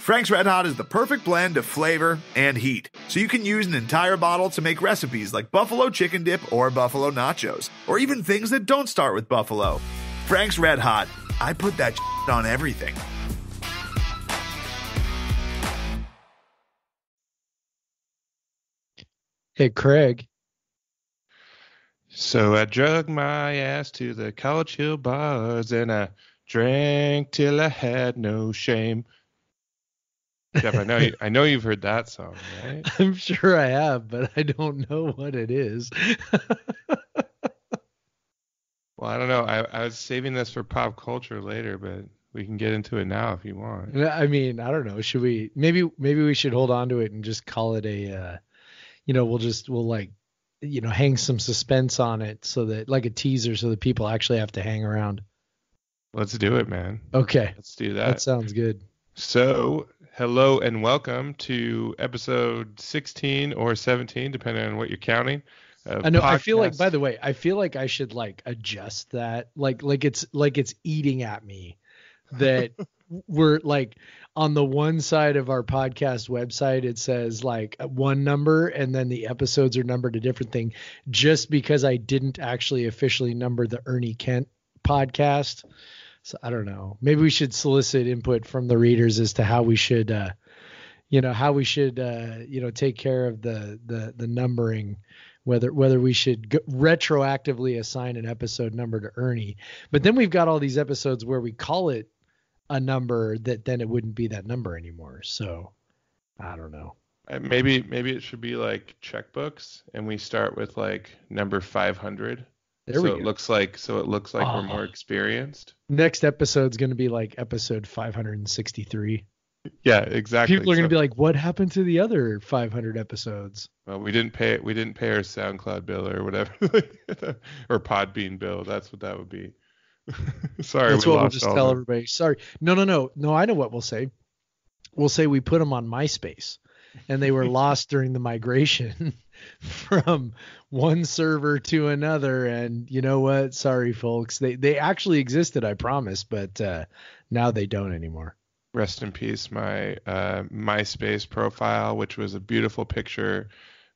Frank's Red Hot is the perfect blend of flavor and heat, so you can use an entire bottle to make recipes like buffalo chicken dip or buffalo nachos, or even things that don't start with buffalo. Frank's Red Hot, I put that on everything. Hey, Craig. So I drug my ass to the College Hill bars and I drank till I had no shame. Jeff, I know you've heard that song, right? I'm sure I have, but I don't know what it is. Well, I don't know. I was saving this for pop culture later, but we can get into it now if you want. I mean, I don't know. Should we? Maybe we should hold on to it and just call it a. We'll hang some suspense on it so that, like a teaser, so that people actually have to hang around. Let's do it, man. Okay. Let's do that. That sounds good. So, hello and welcome to episode 16 or 17, depending on what you're counting. I know. Podcast. I feel like, by the way, I should adjust that. Like it's eating at me that we're on the one side of our podcast website, it says one number and then the episodes are numbered a different thing, just because I didn't actually officially number the Ernie Kent podcast. So I don't know. Maybe we should solicit input from the readers as to how we should, take care of the numbering, whether we should retroactively assign an episode number to Ernie. But then we've got all these episodes where we call it a number that then it wouldn't be that number anymore. So I don't know. Maybe it should be like checkbooks and we start with number 500. There we go. It looks like we're more experienced. Next episode's going to be episode 563. Yeah, exactly. People are going to be like, what happened to the other 500 episodes? Well, we didn't pay our SoundCloud bill or whatever, or Podbean bill. That's what that would be. Sorry, that's what we'll just tell everybody. Sorry. No. I know what we'll say. We'll say we put them on MySpace and they were lost during the migration from one server to another. And you know what? Sorry, folks. They actually existed, I promise, but now they don't anymore. Rest in peace, my MySpace profile, which was a beautiful picture,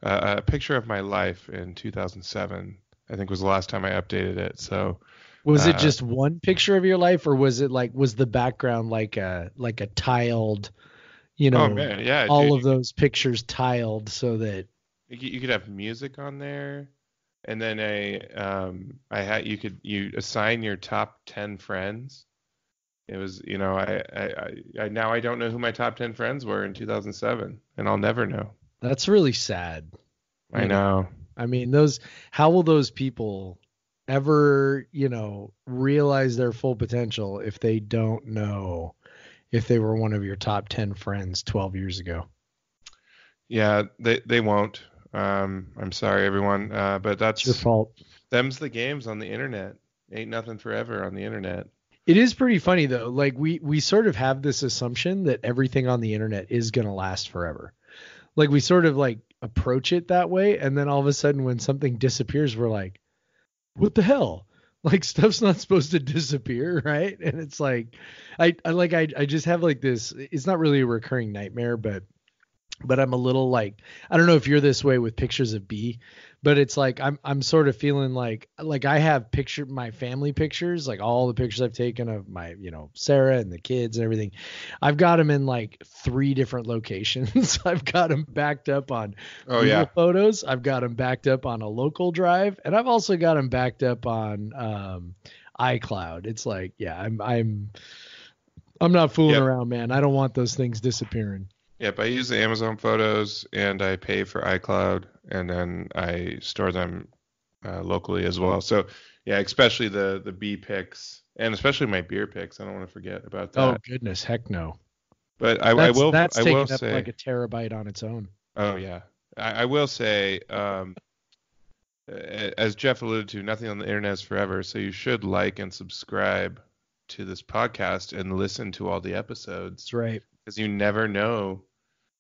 a picture of my life in 2007. I think was the last time I updated it. So. Was it just one picture of your life, or was it was the background like a tiled, Oh man, yeah. All of those pictures tiled so that you could have music on there, and then you assign your top 10 friends. It was, I now I don't know who my top 10 friends were in 2007, and I'll never know. That's really sad. I know. I mean, how will those people ever, realize their full potential if they don't know if they were one of your top 10 friends 12 years ago? Yeah, they won't. I'm sorry, everyone, but that's your fault. Them's the games on the internet. Ain't nothing forever on the internet. It is pretty funny though. We sort of have this assumption that everything on the internet is going to last forever. We sort of approach it that way. And then all of a sudden when something disappears, we're like, what the hell? Stuff's not supposed to disappear, right? And it's I just have this, it's not really a recurring nightmare, but I'm a little I don't know if you're this way with pictures of B, but it's I'm sort of feeling like I have my family pictures, all the pictures I've taken of my, Sarah and the kids and everything. I've got them in 3 different locations. I've got them backed up on Google Photos. I've got them backed up on a local drive, and I've also got them backed up on iCloud. It's I'm not fooling around, man. I don't want those things disappearing. Yep, I use the Amazon Photos and I pay for iCloud, and then I store them locally as well. So yeah, especially the B pics and especially my beer pics. I don't want to forget about that. Oh goodness, heck no. But I will. That's I taking will up say, a terabyte on its own. Oh yeah, I will say, as Jeff alluded to, nothing on the internet is forever. So you should like and subscribe to this podcast and listen to all the episodes. That's right. Because you never know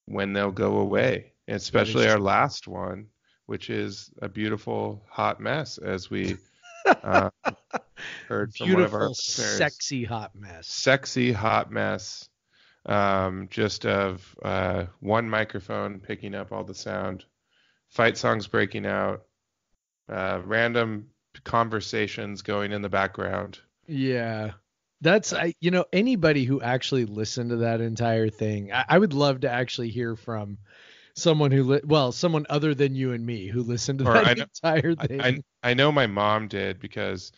when they'll go away, and especially our last one, which is a beautiful hot mess, as we heard from one of our listeners. Sexy hot mess. Sexy hot mess. just of one microphone picking up all the sound, fight songs breaking out, random conversations going in the background. Yeah. That's anybody who actually listened to that entire thing, I would love to actually hear from someone someone other than you and me who listened to that entire thing. I know my mom did because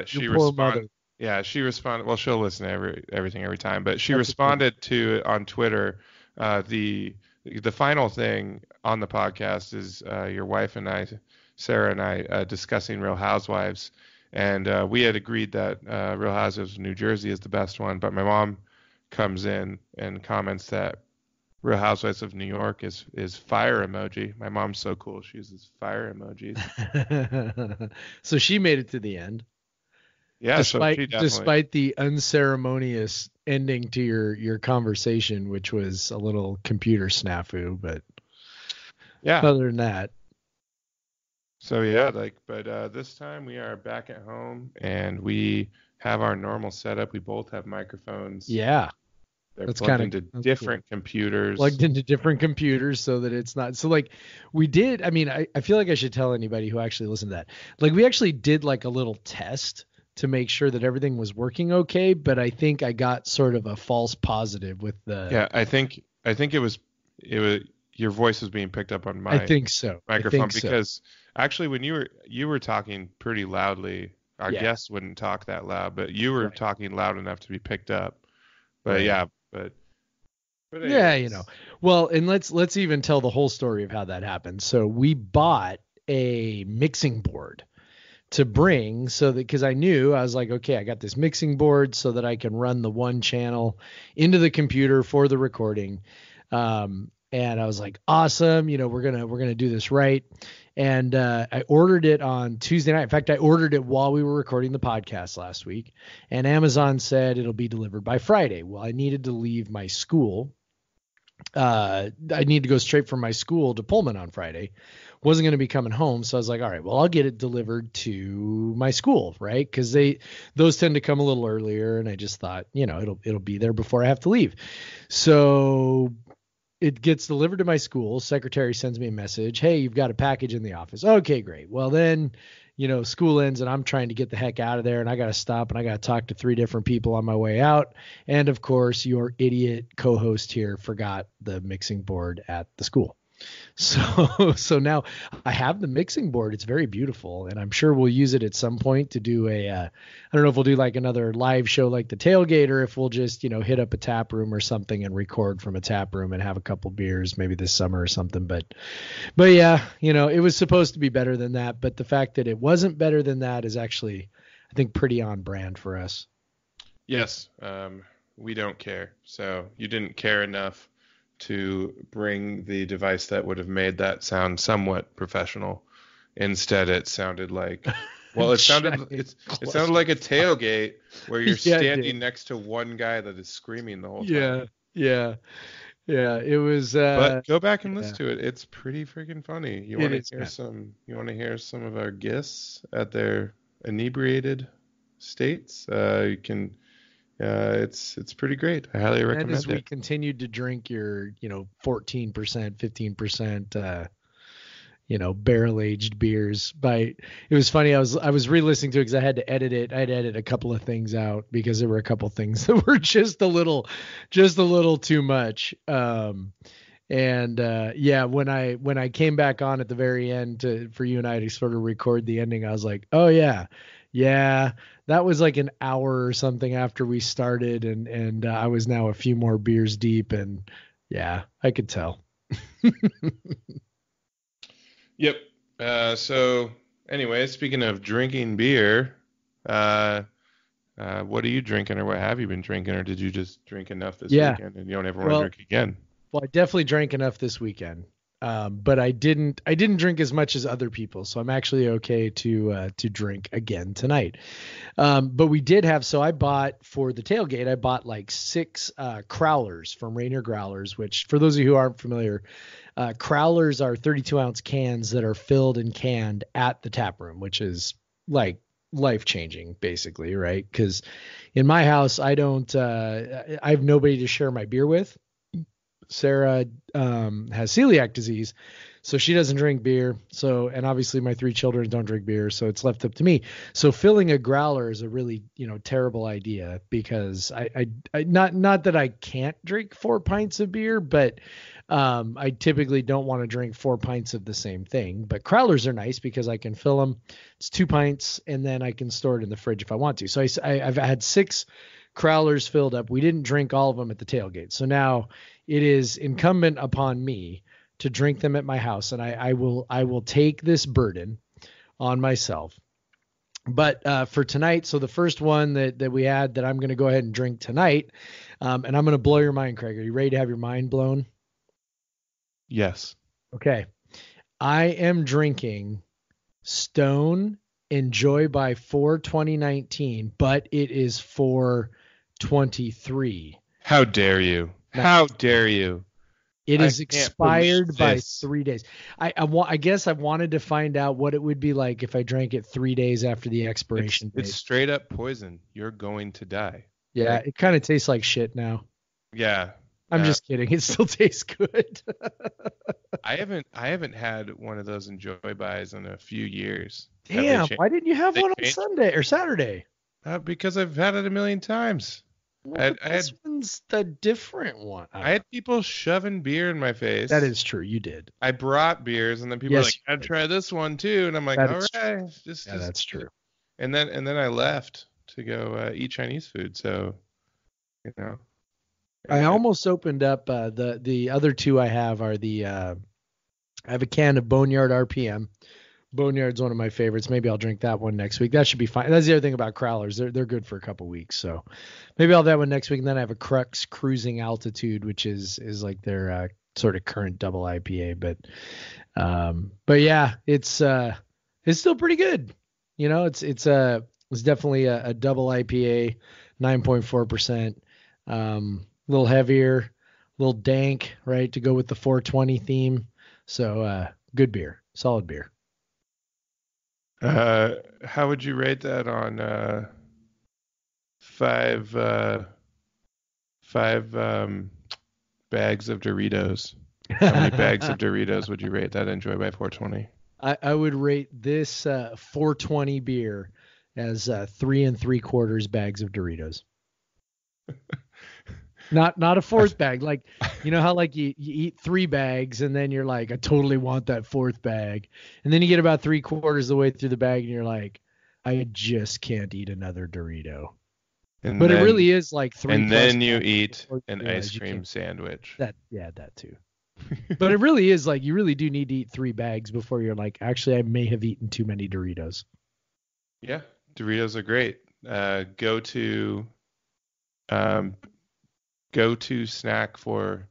she responded. Yeah, she responded. Well, she'll listen to everything every time, but she responded to on Twitter. The final thing on the podcast is your wife and I, Sarah and I, discussing Real Housewives. And we had agreed that Real Housewives of New Jersey is the best one, but my mom comes in and comments that Real Housewives of New York is fire emoji. My mom's so cool; she uses fire emojis. So she made it to the end. Yeah, despite the unceremonious ending to your conversation, which was a little computer snafu, but yeah, other than that. So yeah, but this time we are back at home and we have our normal setup. We both have microphones. Yeah. They're plugged into different computers. Plugged into different computers so that it's not so like we did. I mean, I feel like I should tell anybody who actually listened to that. Like we actually did like a little test to make sure that everything was working okay, but I think I got sort of a false positive with the. Yeah, I think it was your voice was being picked up on my microphone because actually when you were talking pretty loudly, our guests wouldn't talk that loud, but you were talking loud enough to be picked up. But but yeah, Well, and let's even tell the whole story of how that happened. So we bought a mixing board to bring so that because I was like, okay, I got this mixing board so that I can run the one channel into the computer for the recording. And I was like, awesome, we're gonna do this right. And I ordered it on Tuesday night. In fact, I ordered it while we were recording the podcast last week. And Amazon said it'll be delivered by Friday. Well, I needed to leave my school. I need to go straight from my school to Pullman on Friday. Wasn't going to be coming home. So I was like, all right, well, I'll get it delivered to my school, right? Because those tend to come a little earlier. And I just thought, it'll be there before I have to leave. So it gets delivered to my school. Secretary sends me a message. Hey, you've got a package in the office. Okay, great. Well, then, school ends and I'm trying to get the heck out of there and I got to stop and I got to talk to 3 different people on my way out. And of course, your idiot co-host here forgot the mixing board at the school. So now I have the mixing board. It's very beautiful, and I'm sure we'll use it at some point to do I don't know if we'll do like another live show like the tailgate, or if we'll just, hit up a tap room or something and record from a tap room and have a couple beers maybe this summer or something. But yeah, it was supposed to be better than that. But the fact that it wasn't better than that is actually, I think, pretty on brand for us. Yes. We don't care. So you didn't care enough to bring the device that would have made that sound somewhat professional. Instead, it sounded like, well, it sounded like a tailgate where you're standing next to one guy that is screaming the whole time. Yeah. It was. But go back and listen to it. It's pretty freaking funny. You want to hear some of our guests at their inebriated states? You can. It's pretty great. I highly recommend it. And as we continued to drink your, 14%, 15%, barrel aged beers. It was funny. I was re-listening to it because I had to edit it. I'd edit a couple of things out because there were a couple of things that were just a little too much. When I came back on at the very end for you and I to sort of record the ending, I was like, oh yeah, that was like an hour or something after we started, and I was now a few more beers deep, and yeah, I could tell. Yep. So anyway, speaking of drinking beer, what are you drinking, or what have you been drinking, or did you just drink enough this weekend and you don't ever want to drink again? Well, I definitely drank enough this weekend. But I didn't drink as much as other people, so I'm actually okay to drink again tonight. But we did have, so I bought for the tailgate, I bought like 6 Crowlers from Rainier Growlers, which for those of you who aren't familiar, Crowlers are 32-ounce cans that are filled and canned at the tap room, which is like life changing, basically, right? Because in my house, I have nobody to share my beer with. Sarah has celiac disease, so she doesn't drink beer. So, and obviously my 3 children don't drink beer, so it's left up to me. So filling a growler is a really, terrible idea, because I not that I can't drink 4 pints of beer, but I typically don't want to drink 4 pints of the same thing. But growlers are nice because I can fill them. It's 2 pints, and then I can store it in the fridge if I want to. So I've had 6 growlers filled up. We didn't drink all of them at the tailgate, so now it is incumbent upon me to drink them at my house, and I will take this burden on myself. But for tonight, so the first one that we had that I'm going to go ahead and drink tonight, and I'm going to blow your mind, Craig. Are you ready to have your mind blown? Yes. Okay. I am drinking Stone Enjoy by 4/2019, but it is 4/23. How dare you? How dare you? It is expired by 3 days. I guess I wanted to find out what it would be like if I drank it 3 days after the expiration date. It's straight up poison. You're going to die. Yeah, it kind of tastes like shit now. Yeah. I'm just kidding. It still tastes good. I haven't had one of those Enjoy Buys in a few years. Damn, why didn't you have one on Sunday or Saturday? Because I've had it a million times. Well, this one's the different one. I had people shoving beer in my face. That is true. You did. I brought beers, and then people were like, "I'd try this one too," and I'm like, "All right, that's true." And then I left to go eat Chinese food. So, I almost opened up the other 2 I have are I have a can of Boneyard RPM. Boneyard's one of my favorites. Maybe I'll drink that one next week. That should be fine. That's the other thing about growlers. They're good for a couple weeks. So maybe I'll have that one next week. And then I have a Crux Cruising Altitude, which is like their sort of current double IPA. But yeah, it's still pretty good. It's definitely a double IPA, 9.4%. A little heavier, a little dank, right, to go with the 420 theme. So good beer, solid beer. How would you rate that on 5 bags of Doritos? How many bags of Doritos would you rate that Enjoy by 420? I would rate this 420 beer as 3 3/4 bags of Doritos. Not a 4th bag. Like, how like you eat 3 bags and then you're like, I totally want that 4th bag. And then you get about 3/4 of the way through the bag and you're like, I just can't eat another Dorito. But it really is like 3. And then you eat an ice cream sandwich. That too. But it really is like, you really do need to eat 3 bags before you're like, actually, I may have eaten too many Doritos. Yeah. Doritos are great. Go-to snack for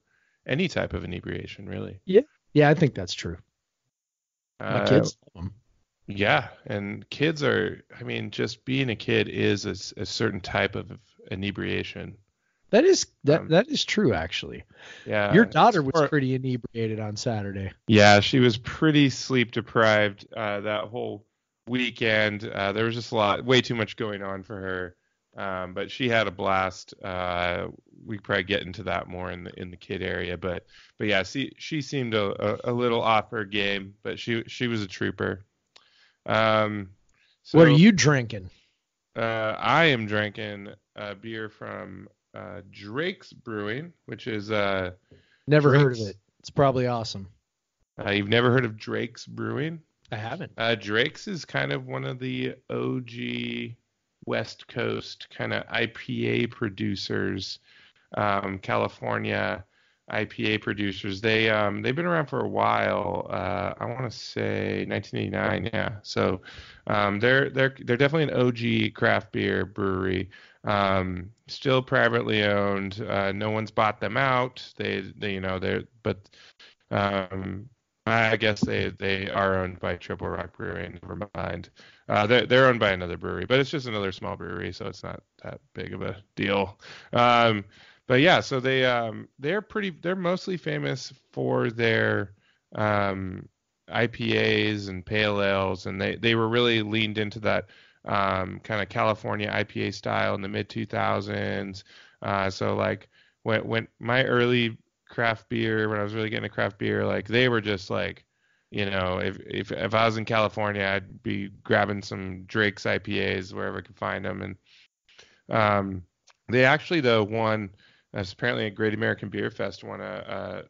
any type of inebriation, really. Yeah, I think that's true. My kids love them. Yeah, and kids just being a kid is a certain type of inebriation. That is true, actually. Yeah. Your daughter was pretty inebriated on Saturday. Yeah, she was pretty sleep deprived that whole weekend. There was just way too much going on for her. But she had a blast. We could probably get into that more in the kid area, but yeah, she seemed a little off her game, but she was a trooper. So, what are you drinking? I am drinking a beer from Drakes Brewing, which is never heard of it. It's probably awesome. You've never heard of Drakes Brewing? I haven't. Drakes is kind of one of the OG West Coast kind of IPA producers, California IPA producers. They've been around for a while. I want to say 1989. Yeah. So they're definitely an OG craft beer brewery. Still privately owned. No one's bought them out. I guess they are owned by Triple Rock Brewing. Never mind. They're owned by another brewery, but it's just another small brewery, so it's not that big of a deal. But yeah, so they're mostly famous for their IPAs and pale ales, and they were really leaned into that kind of California IPA style in the mid 2000s. So like when my early craft beer, when I was really getting a craft beer, like they were just like, if I was in California, I'd be grabbing some Drakes IPAs wherever I could find them. And they actually though won, apparently a Great American Beer Fest won a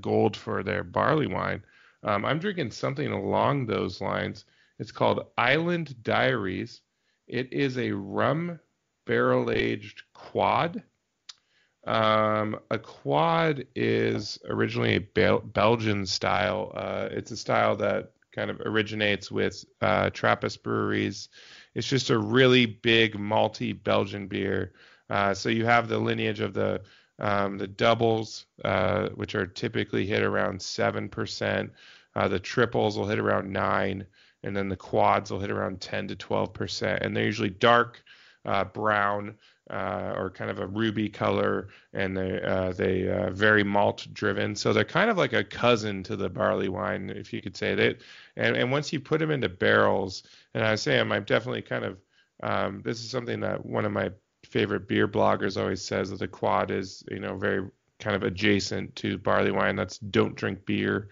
gold for their barley wine. I'm drinking something along those lines. It's called Island Diaries. It is a rum barrel-aged quad. A quad is originally a Belgian style. It's a style that kind of originates with Trappist breweries. It's just a really big malty Belgian beer. So you have the lineage of the doubles, which are typically hit around 7%. The triples will hit around 9%, and then the quads will hit around 10 to 12%. And they're usually dark brown or kind of a ruby color, and they very malt driven. So they're kind of like a cousin to the barley wine, if you could say that. And once you put them into barrels, and I say I'm definitely kind of this is something that one of my favorite beer bloggers always says, that the quad is very kind of adjacent to barley wine. That's don't drink beer.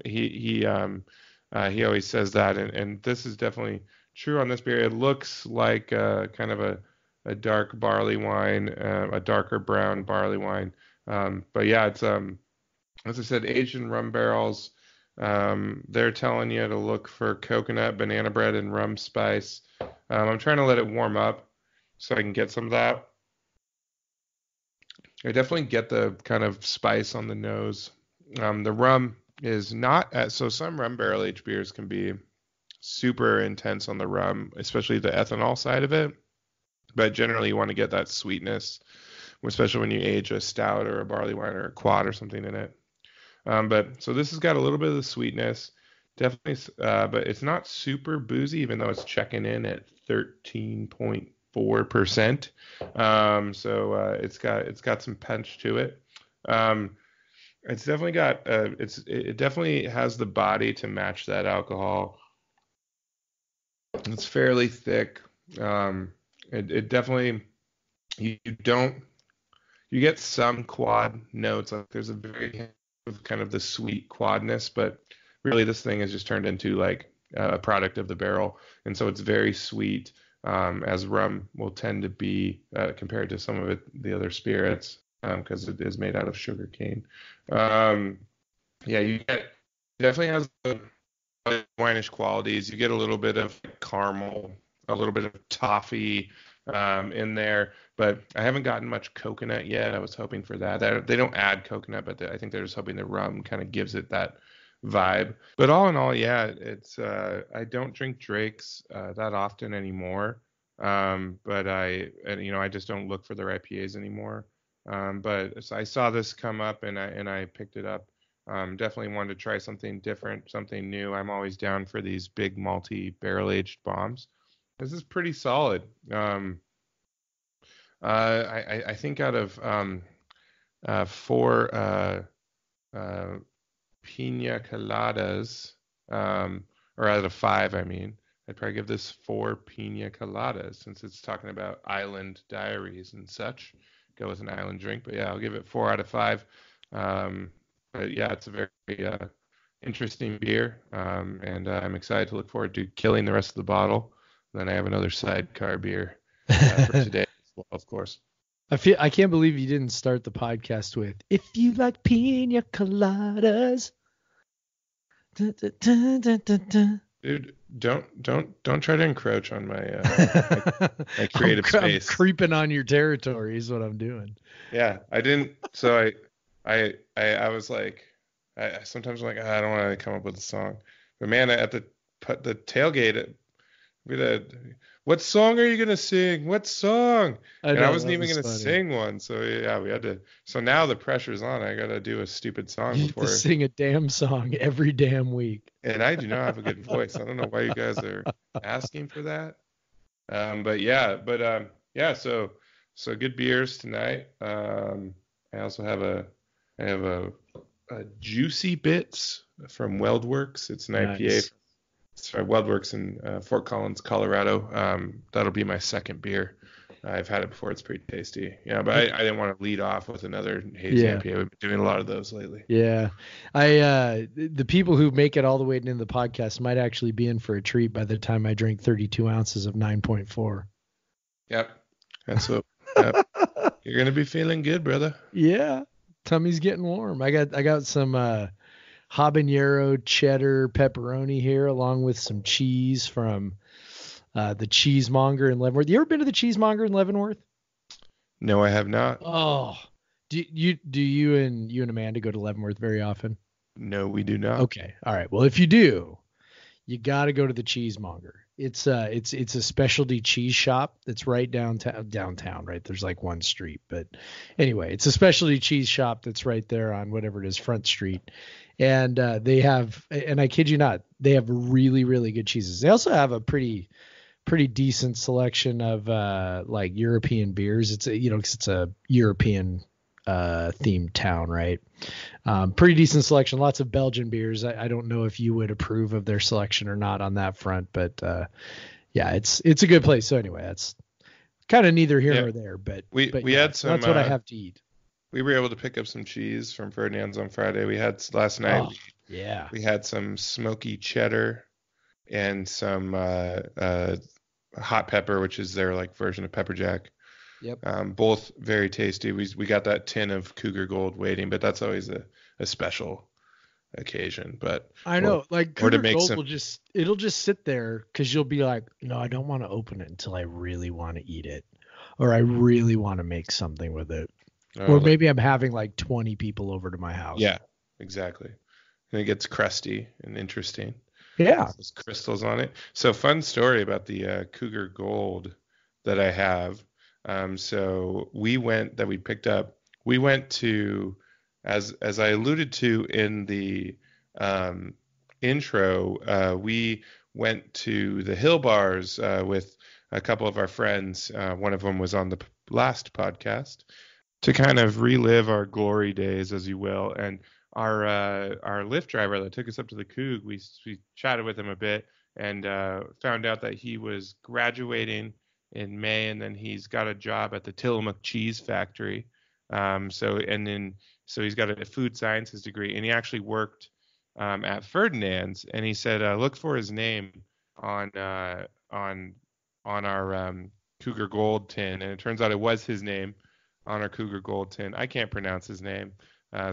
He always says that, and this is definitely true on this beer. It looks like kind of a dark barley wine, a darker brown barley wine. But yeah, it's as I said, aged in rum barrels. They're telling you to look for coconut, banana bread, and rum spice. I'm trying to let it warm up so I can get some of that. I definitely get the kind of spice on the nose. The rum is not so some rum barrel aged beers can be super intense on the rum, especially the ethanol side of it. But generally you want to get that sweetness, especially when you age a stout or a barley wine or a quad or something in it. But so this has got a little bit of the sweetness, definitely, but it's not super boozy, even though it's checking in at 13.4%. So it's got some punch to it. It's definitely got it definitely has the body to match that alcohol. It's fairly thick. It definitely you get some quad notes. Like there's a very hint of kind of the sweet quadness, but really this thing has just turned into like a product of the barrel, and so it's very sweet, as rum will tend to be compared to some of the other spirits, because it is made out of sugar cane. You definitely has the wineish qualities. You get a little bit of caramel, a little bit of toffee in there, but I haven't gotten much coconut yet. I was hoping for that. They don't add coconut, but I think they're just hoping the rum kind of gives it that vibe. But all in all, yeah, it's I don't drink Drakes that often anymore. But I just don't look for their IPAs anymore. But so I saw this come up and I picked it up. Definitely wanted to try something different, something new. I'm always down for these big malty barrel-aged bombs. This is pretty solid. I think out of 4 pina coladas, or out of 5, I mean, I'd probably give this 4 pina coladas, since it's talking about island diaries and such. Go with an island drink, but yeah, I'll give it 4 out of 5. But yeah, it's a very interesting beer, and I'm excited to look forward to killing the rest of the bottle. Then I have another sidecar beer for today as well, of course. I can't believe you didn't start the podcast with "If you like pina coladas." Dun, dun, dun, dun, dun, dun. Dude, don't try to encroach on my my creative space. I'm creeping on your territory is what I'm doing. Yeah, I didn't. So I was like, I sometimes I'm like, I don't want to come up with a song, but man, at the tailgate, what song are you gonna sing? What song? I wasn't even gonna sing one. So yeah, we had to. So now the pressure's on. I gotta do a stupid song before. You have to sing a damn song every damn week. And I do not have a good voice. I don't know why you guys are asking for that. So good beers tonight. I also have a Juicy Bits from Weldworks. It's an IPA Sorry, WeldWorks in Fort Collins, Colorado. That'll be my second beer. I've had it before. It's pretty tasty. Yeah, but I didn't want to lead off with another hazy Yeah. IPA. We've been doing a lot of those lately. Yeah. The people who make it all the way into the podcast might actually be in for a treat by the time I drink 32 ounces of 9.4. Yep. That's what. Yep. You're gonna be feeling good, brother. Yeah. Tummy's getting warm. I got some habanero cheddar pepperoni here, along with some cheese from the cheesemonger in Leavenworth. You ever been to the cheesemonger in Leavenworth? No, I have not. Oh, do you and Amanda go to Leavenworth very often? No, we do not. Okay. All right. Well, if you do, you got to go to the cheesemonger. It's a specialty cheese shop that's right downtown, right? There's like one street, but anyway, it's a specialty cheese shop that's right there on whatever it is, Front Street. And they have, and I kid you not, they have really, really good cheeses. They also have a pretty decent selection of like European beers. It's 'cause it's a European themed town, right? Pretty decent selection, lots of Belgian beers. I don't know if you would approve of their selection or not on that front, but yeah, it's a good place. So anyway, that's kind of neither here nor there, but we yeah, had some. that's what I have to eat. We were able to pick up some cheese from Ferdinand's on Friday. We had last night. Oh, yeah. We had some smoky cheddar and some hot pepper, which is their like version of pepper jack. Yep. Both very tasty. We got that tin of Cougar Gold waiting, but that's always a special occasion. But I know, like or to Cougar make Gold some, it'll just sit there because you'll be like, no, I don't want to open it until I really want to eat it, or I really want to make something with it, or maybe I'm having like 20 people over to my house. Yeah, exactly. And it gets crusty and interesting. Yeah. There's crystals on it. So fun story about the Cougar Gold that I have. So we went to, as I alluded to in the intro, we went to the Hill Bars with a couple of our friends. One of them was on the last podcast to kind of relive our glory days, as you will. And our Lyft driver that took us up to the Coug, we chatted with him a bit and found out that he was graduating in May, and then he's got a job at the Tillamook Cheese Factory. So he's got a food sciences degree, and he actually worked at Ferdinand's. And he said, look for his name on our Cougar Gold tin, and it turns out it was his name on our Cougar Gold tin. I can't pronounce his name,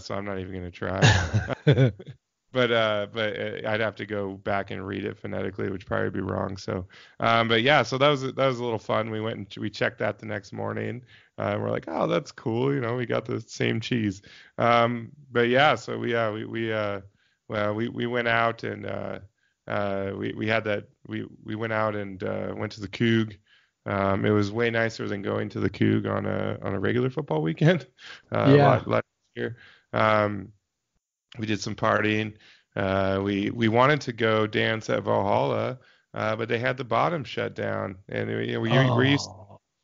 so I'm not even going to try. But I'd have to go back and read it phonetically, which would probably be wrong. So, but yeah, so that was a little fun. We went and we checked that the next morning. We're like, oh, that's cool. We got the same cheese. But yeah, so we went out and we went out and went to the Coug. It was way nicer than going to the Coug on a regular football weekend. A lot here. We did some partying. We wanted to go dance at Valhalla, but they had the bottom shut down. And we're used.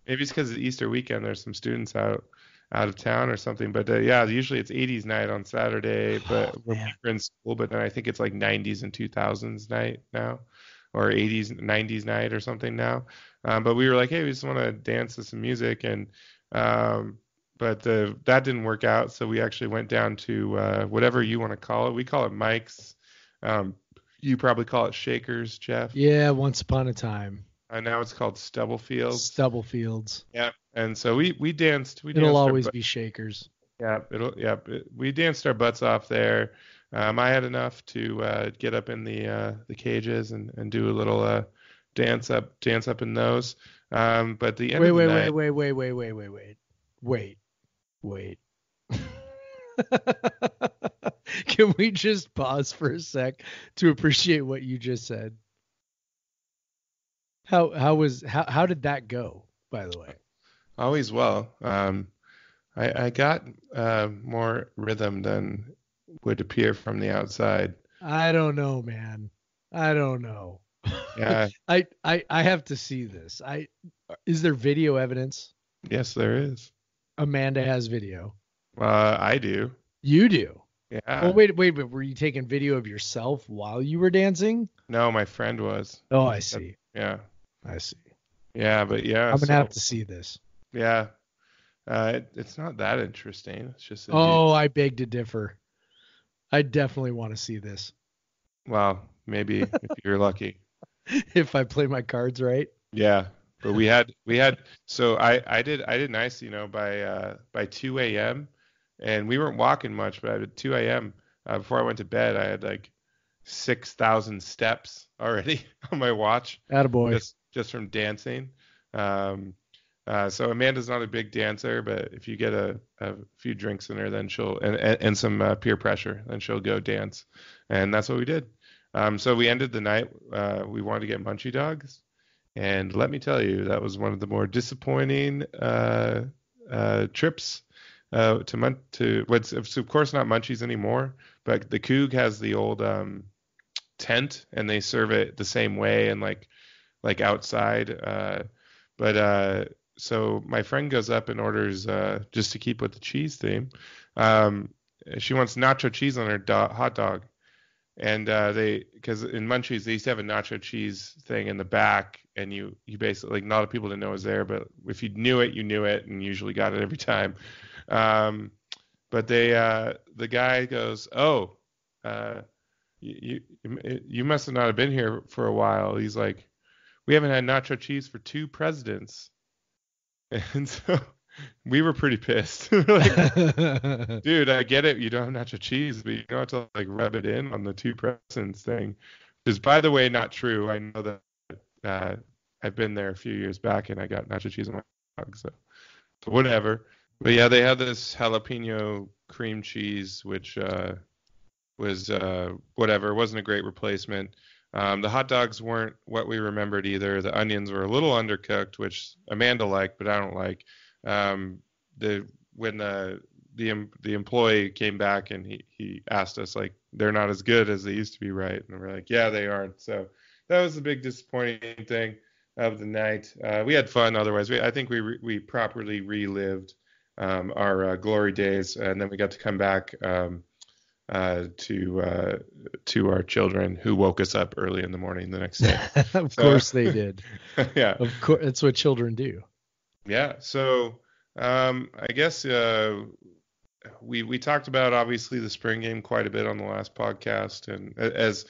Maybe it's because it's Easter weekend. There's some students out of town or something. But yeah, usually it's 80s night on Saturday. But we're in school. But then I think it's like 90s and 2000s night now, or 80s, 90s night or something now. But we were like, hey, we just want to dance to some music, and but that didn't work out, so we actually went down to whatever you want to call it. We call it Mike's. You probably call it Shakers, Jeff. Yeah, once upon a time. Now it's called Stubblefields. Stubblefields. Yeah, and so we danced. It'll always be Shakers. Yeah, we danced our butts off there. I had enough to get up in the cages and do a little dance up in those. But the end of the night. Wait. Can we just pause for a sec to appreciate what you just said? How did that go, by the way? Always well. I got more rhythm than would appear from the outside. I don't know, man. I don't know. Yeah. I have to see this. Is there video evidence? Yes, there is. Amanda has video. I do. You do? Yeah. Well, wait. Were you taking video of yourself while you were dancing? No, my friend was. Oh, I see. Yeah. I see. Yeah, but yeah. I'm gonna So have to see this. yeah, it's not that interesting. It's just a dude. Oh, I beg to differ. I definitely want to see this Well, maybe if you're lucky. if I play my cards right. Yeah, but we had so I did nice, by 2 a.m. and we weren't walking much, but at 2 a.m. Before I went to bed, I had like 6,000 steps already on my watch Attaboy. just from dancing. So Amanda's not a big dancer, but if you get a few drinks in her, then she'll and some peer pressure, then she'll go dance, and that's what we did. So we ended the night. We wanted to get munchie dogs. And let me tell you, that was one of the more disappointing trips to what's of course not Munchies anymore, but the Coug has the old tent, and they serve it the same way and like outside. So my friend goes up and orders just to keep with the cheese theme. She wants nacho cheese on her hot dog. And because in Munchies, they used to have a nacho cheese thing in the back, and you basically, like, not a lot of people didn't know it was there, but if you knew it, you knew it, and usually got it every time. But the guy goes, "Oh, you must have not have been here for a while." He's like, "We haven't had nacho cheese for 2 presidents," and so we were pretty pissed. Like, dude, I get it. You don't have nacho cheese, but you don't have to like rub it in on the 2 presidents thing. Which is, by the way, not true. I know that I've been there a few years back and I got nacho cheese on my dog, so whatever. But yeah, they had this jalapeno cream cheese, which was whatever. It wasn't a great replacement. The hot dogs weren't what we remembered either. The onions were a little undercooked, which Amanda liked, but I don't like. When the employee came back and he asked us, like, they're not as good as they used to be, right? And we're like, yeah, they aren't. So that was the big disappointing thing of the night. We had fun otherwise. I think we properly relived our glory days, and then we got to come back to our children, who woke us up early in the morning the next day. Of course they did. Yeah, of course, that's what children do. Yeah, so I guess we talked about, obviously, the spring game quite a bit on the last podcast, and as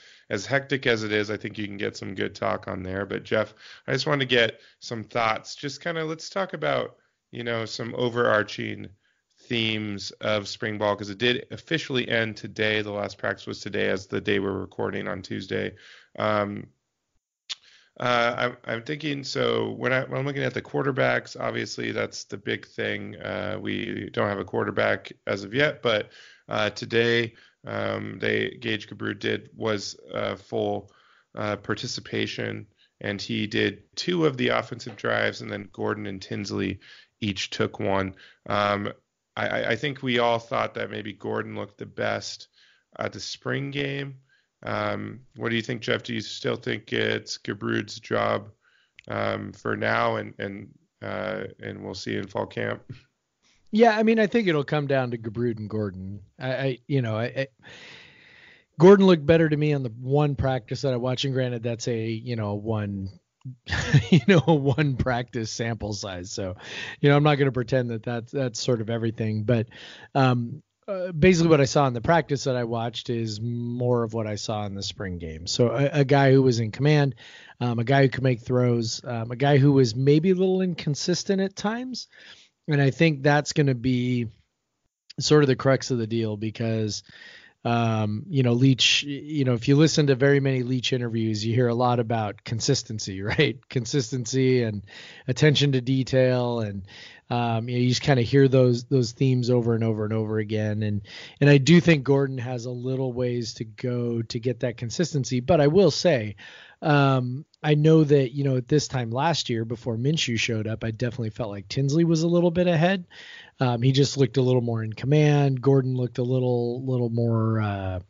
hectic as it is, I think you can get some good talk on there. But Jeff, I just want to get some thoughts. Just kind of let's talk about some overarching themes of spring ball, because it did officially end today. The last practice was today, as the day we're recording on Tuesday. I'm thinking, so when I'm looking at the quarterbacks, obviously that's the big thing. We don't have a quarterback as of yet, but today Gage Gabrut was full participation, and he did 2 of the offensive drives, and then Gordon and Tinsley each took one. I think we all thought that maybe Gordon looked the best at the spring game. What do you think, Jeff? Do you still think it's Gabrut's job for now, and we'll see in fall camp? Yeah, I mean, I think it'll come down to Gabrut and Gordon. Gordon looked better to me on the one practice that I watched, and granted, that's a one one practice sample size. So, I'm not going to pretend that that's sort of everything, but basically what I saw in the practice that I watched is more of what I saw in the spring game. So a guy who was in command, a guy who could make throws, a guy who was maybe a little inconsistent at times. And I think that's going to be sort of the crux of the deal, because Leach, if you listen to very many Leach interviews, you hear a lot about consistency, right? Consistency and attention to detail. And, you just kind of hear those themes over and over and over again. And I do think Gordon has a little ways to go to get that consistency. But I will say, I know that, at this time last year, before Minshew showed up, I definitely felt like Tinsley was a little bit ahead. He just looked a little more in command. Gordon looked a little more,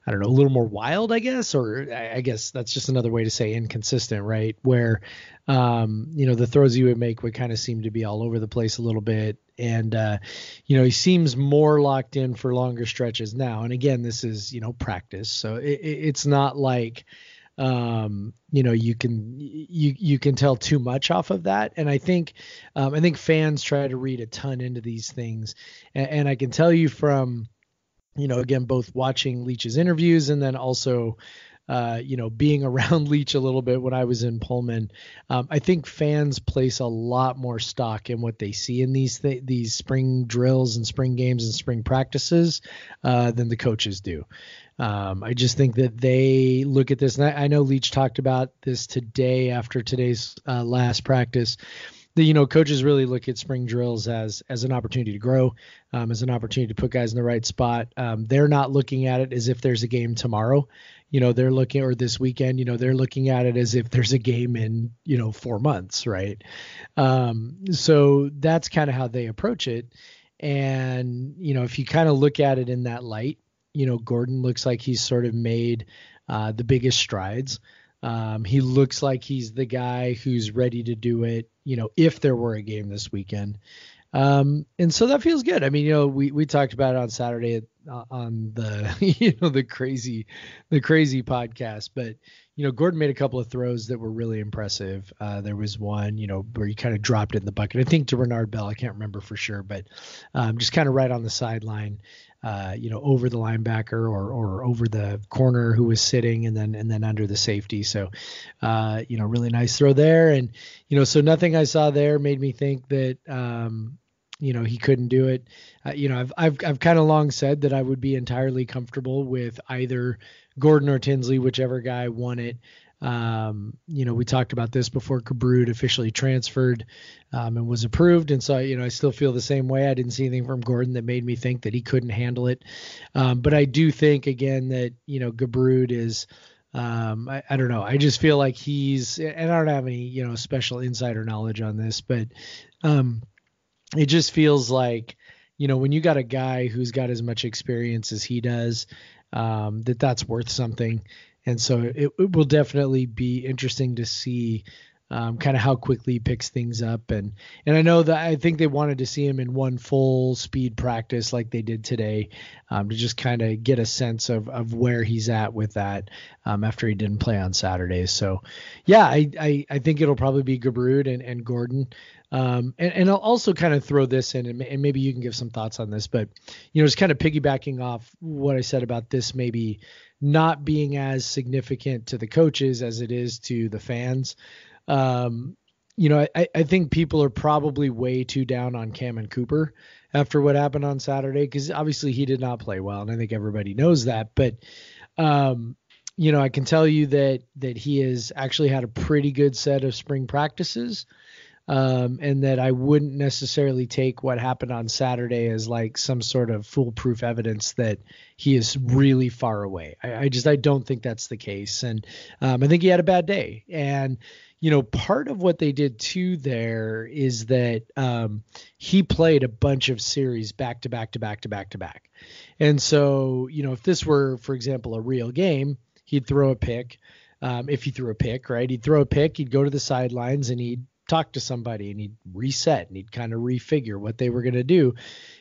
I don't know, a little more wild, I guess, or I guess that's just another way to say inconsistent, right? Where, the throws he would make would kind of seem to be all over the place a little bit. And, he seems more locked in for longer stretches now. And again, this is, practice. So it's not like, you can tell too much off of that. And I think fans try to read a ton into these things. And I can tell you from, again, both watching Leach's interviews and then also, being around Leach a little bit when I was in Pullman, I think fans place a lot more stock in what they see in these spring drills and spring games and spring practices than the coaches do. I just think that they look at this, and I know Leach talked about this today after today's last practice. Coaches really look at spring drills as an opportunity to grow, as an opportunity to put guys in the right spot. They're not looking at it as if there's a game tomorrow. They're looking, or this weekend, they're looking at it as if there's a game in, 4 months, right? So that's kind of how they approach it. And, if you kind of look at it in that light, Gordon looks like he's sort of made the biggest strides. He looks like he's the guy who's ready to do it, if there were a game this weekend. And so that feels good. I mean, we talked about it on Saturday on the, the crazy podcast, but, Gordon made a couple of throws that were really impressive. There was one, where he kind of dropped it in the bucket, I think to Renard Bell. I can't remember for sure, but just kind of right on the sideline, over the linebacker or over the corner who was sitting and then under the safety. So, really nice throw there. And, so nothing I saw there made me think that, he couldn't do it. I've kind of long said that I would be entirely comfortable with either Gordon or Tinsley, whichever guy won it. We talked about this before Cabrude officially transferred and was approved. And so, I still feel the same way. I didn't see anything from Gordon that made me think that he couldn't handle it. But I do think, again, that, Cabrude is, I don't know. I just feel like he's, and I don't have any, special insider knowledge on this, but it just feels like, when you got a guy who's got as much experience as he does, that's worth something. And so it will definitely be interesting to see kind of how quickly he picks things up. And I know that I think they wanted to see him in one full speed practice like they did today, to just kind of get a sense of where he's at with that after he didn't play on Saturdays. So, yeah, I think it'll probably be Gabrud and Gordon. And I'll also kind of throw this in, and maybe you can give some thoughts on this, but, just kind of piggybacking off what I said about this maybe not being as significant to the coaches as it is to the fans. I think people are probably way too down on Cameron Cooper after what happened on Saturday, because obviously he did not play well, and I think everybody knows that. But, I can tell you that he has actually had a pretty good set of spring practices. And that I wouldn't necessarily take what happened on Saturday as like some sort of foolproof evidence that he is really far away. I don't think that's the case. And I think he had a bad day. And, part of what they did too there is that he played a bunch of series back to back to back to back to back. And so, if this were, for example, a real game, he'd throw a pick. If he threw a pick, right, he'd throw a pick, he'd go to the sidelines and he'd talk to somebody and he'd reset and he'd kind of refigure what they were going to do.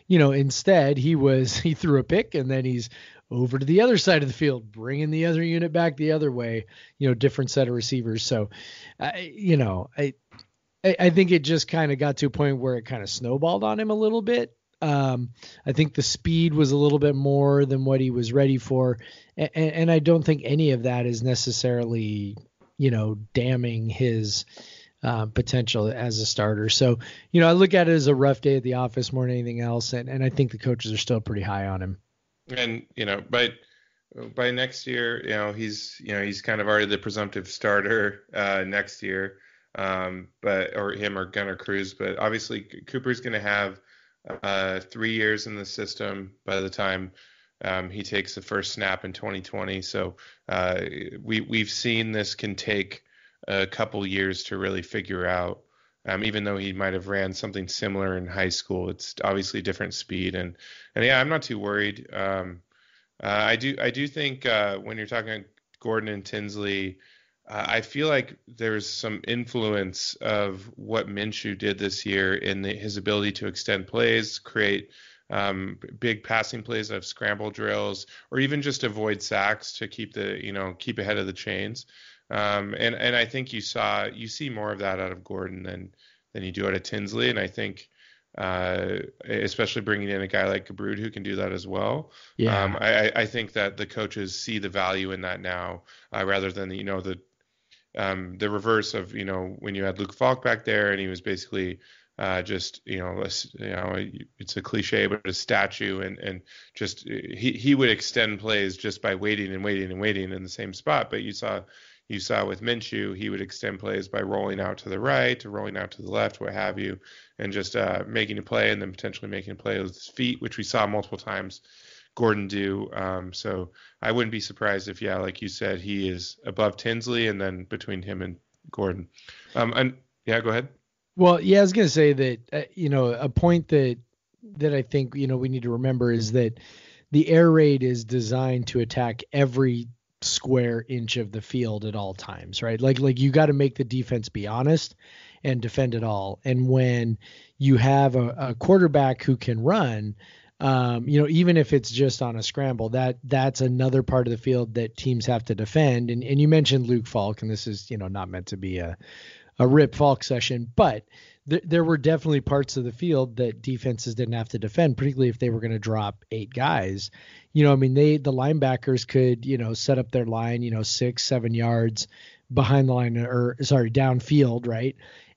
Instead he threw a pick and then he's over to the other side of the field, bringing the other unit back the other way, different set of receivers. So, I think it just kind of got to a point where it kind of snowballed on him a little bit. I think the speed was a little bit more than what he was ready for. And I don't think any of that is necessarily, damning his potential as a starter. So, I look at it as a rough day at the office more than anything else. And I think the coaches are still pretty high on him. And, by next year, he's kind of already the presumptive starter next year. Or him or Gunnar Cruz. But obviously Cooper's going to have 3 years in the system by the time he takes the first snap in 2020. So we've seen this can take a couple years to really figure out. Even though he might have ran something similar in high school, it's obviously different speed. And yeah, I'm not too worried. I do think when you're talking Gordon and Tinsley, I feel like there's some influence of what Minshew did this year in his ability to extend plays, create big passing plays of scramble drills, or even just avoid sacks to keep keep ahead of the chains. And I think you see more of that out of Gordon than you do out of Tinsley, and I think. Especially bringing in a guy like Gabrud who can do that as well. Yeah. I think that the coaches see the value in that now, rather than the reverse of when you had Luke Falk back there and he was basically just it's a cliche but a statue, and just he would extend plays just by waiting and waiting and waiting in the same spot. But you saw with Minshew, he would extend plays by rolling out to the right, or rolling out to the left, what have you, and just making a play and then potentially making a play with his feet, which we saw multiple times Gordon do. So I wouldn't be surprised if, like you said, he is above Tinsley and then between him and Gordon. And yeah, go ahead. Well, yeah, I was going to say that, a point that I think, we need to remember is that the air raid is designed to attack every square inch of the field at all times, right? Like you got to make the defense be honest and defend it all. And when you have a quarterback who can run, even if it's just on a scramble, that's another part of the field that teams have to defend. And you mentioned Luke Falk, and this is, not meant to be a Rip Falk session, but there were definitely parts of the field that defenses didn't have to defend, particularly if they were going to drop 8 guys. The linebackers could, set up their line, 6-7 yards behind the line, downfield, right?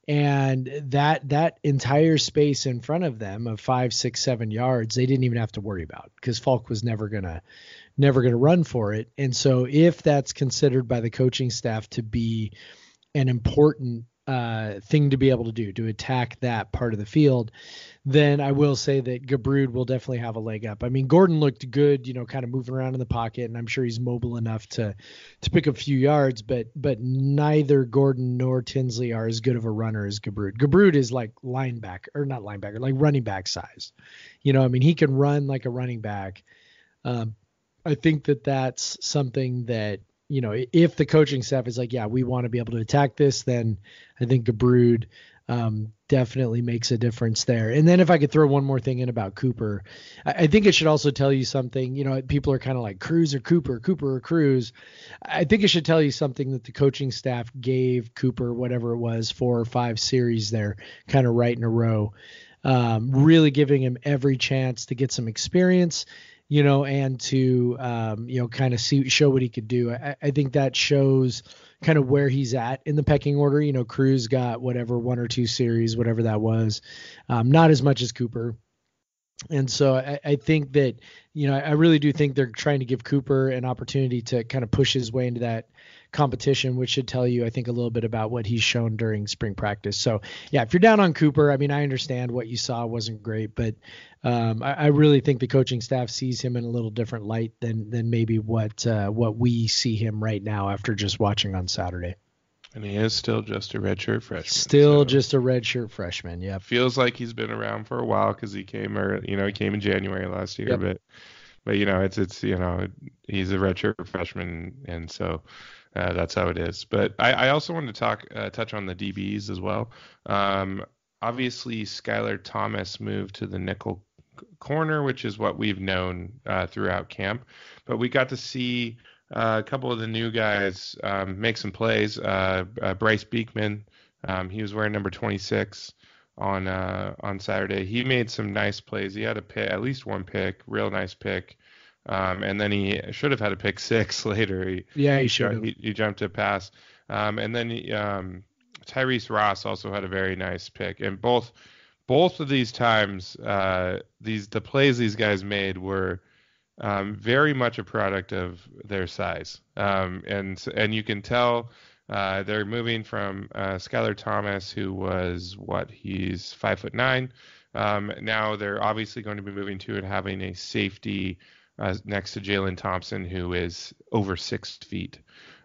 And that entire space in front of them of 5, 6, 7 yards, they didn't even have to worry about, because Falk was never gonna run for it. And so if that's considered by the coaching staff to be an important thing to be able to do, to attack that part of the field, then I will say that Gabrud will definitely have a leg up. I mean, Gordon looked good, kind of moving around in the pocket, and I'm sure he's mobile enough to pick a few yards, but neither Gordon nor Tinsley are as good of a runner as Gabrud. Gabrud is like like running back size. He can run like a running back. I think that's something that, if the coaching staff is like, yeah, we want to be able to attack this, then I think Gabrud definitely makes a difference there. And then if I could throw one more thing in about Cooper, I think it should also tell you something. People are kind of like Cruz or Cooper or Cruz. I think it should tell you something that the coaching staff gave Cooper, whatever it was, 4 or 5 series there, kind of right in a row, really giving him every chance to get some experience, and to, kind of show what he could do. I think that shows kind of where he's at in the pecking order. Cruz got 1 or 2 series, whatever that was, not as much as Cooper. And so I think that, I really do think they're trying to give Cooper an opportunity to kind of push his way into that competition, which should tell you, I think, a little bit about what he's shown during spring practice. So yeah, if you're down on Cooper, I mean, I understand what you saw wasn't great, but I really think the coaching staff sees him in a little different light than maybe what we see him right now after just watching on Saturday. And he is still just a redshirt freshman. Just a redshirt freshman. Yeah. Feels like he's been around for a while because he came in January last year, yep. But it's he's a redshirt freshman, and so that's how it is. But I also wanted to touch on the DBs as well. Obviously, Skylar Thomas moved to the nickel corner, which is what we've known throughout camp. But we got to see a couple of the new guys make some plays. Bryce Beekman, he was wearing number 26 on Saturday. He made some nice plays. He had a pick, at least one pick, real nice pick. And then he should have had a pick 6 later. He should have. He jumped a pass. And then Tyrese Ross also had a very nice pick. And both of these times, the plays these guys made were very much a product of their size. And you can tell they're moving from Skylar Thomas, who was he's 5'9". Now they're obviously going to be moving to and having a safety next to Jalen Thompson, who is over 6 feet.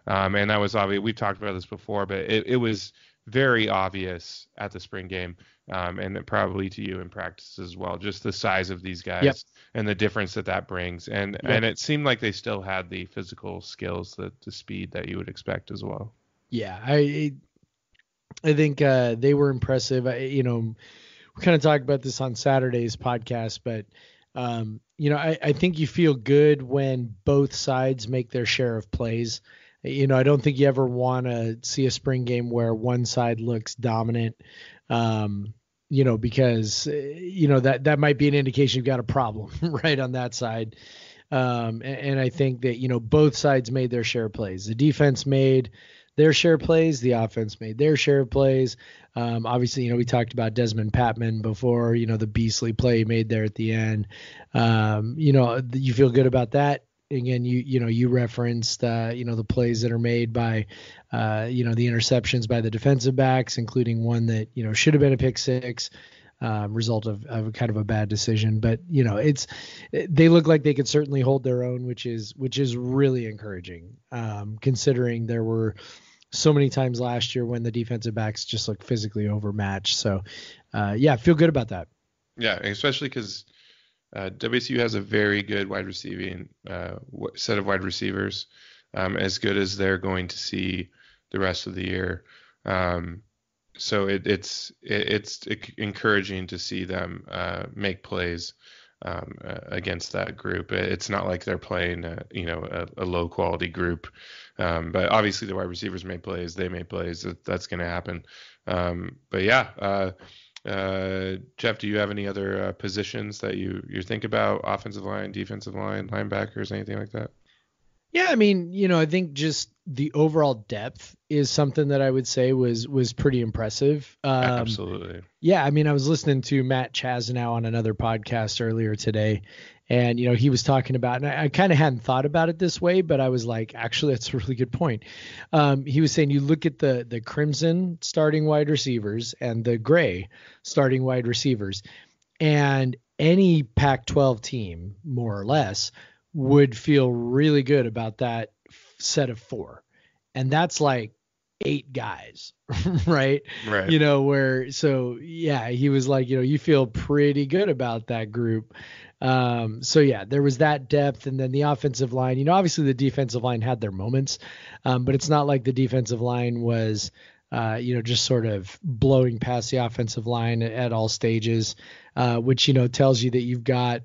And that was obvious. We've talked about this before, but it was very obvious at the spring game and probably to you in practice as well. Just the size of these guys Yep. and the difference that brings, and it seemed like they still had the physical skills, the speed that you would expect as well. Yeah, I think they were impressive. We kind of talked about this on Saturday's podcast, but I think you feel good when both sides make their share of plays. I don't think you ever want to see a spring game where one side looks dominant, because that might be an indication you've got a problem right on that side. And I think that both sides made their share of plays. The defense made their share of plays. The offense made their share of plays. Obviously, we talked about Desmond Patman before, the beastly play he made there at the end. You feel good about that. Again, you referenced, the plays that are made by, the interceptions by the defensive backs, including one that, should have been a pick six. Result of kind of a bad decision, but they look like they could certainly hold their own, which is really encouraging, considering there were so many times last year when the defensive backs just looked physically overmatched. So feel good about that. Yeah, especially because WSU has a very good wide receiving set of wide receivers, as good as they're going to see the rest of the year. So it's encouraging to see them make plays against that group. It's not like they're playing a low quality group, but obviously the wide receivers made plays. They made plays. That's going to happen. But yeah, Jeff, do you have any other positions that you think about? Offensive line, defensive line, linebackers, anything like that? Yeah, I mean, I think just the overall depth is something that I would say was pretty impressive. Absolutely. Yeah, I mean, I was listening to Matt Chasnow on another podcast earlier today, and he was talking about, and I kind of hadn't thought about it this way, but I was like, actually, that's a really good point. He was saying you look at the Crimson starting wide receivers and the Gray starting wide receivers, and any Pac-12 team, more or less, would feel really good about that set of four. And that's like 8 guys, right? Right. He was like, you feel pretty good about that group. There was that depth. And then the offensive line, obviously the defensive line had their moments, but it's not like the defensive line was, just sort of blowing past the offensive line at all stages, which, tells you that you've got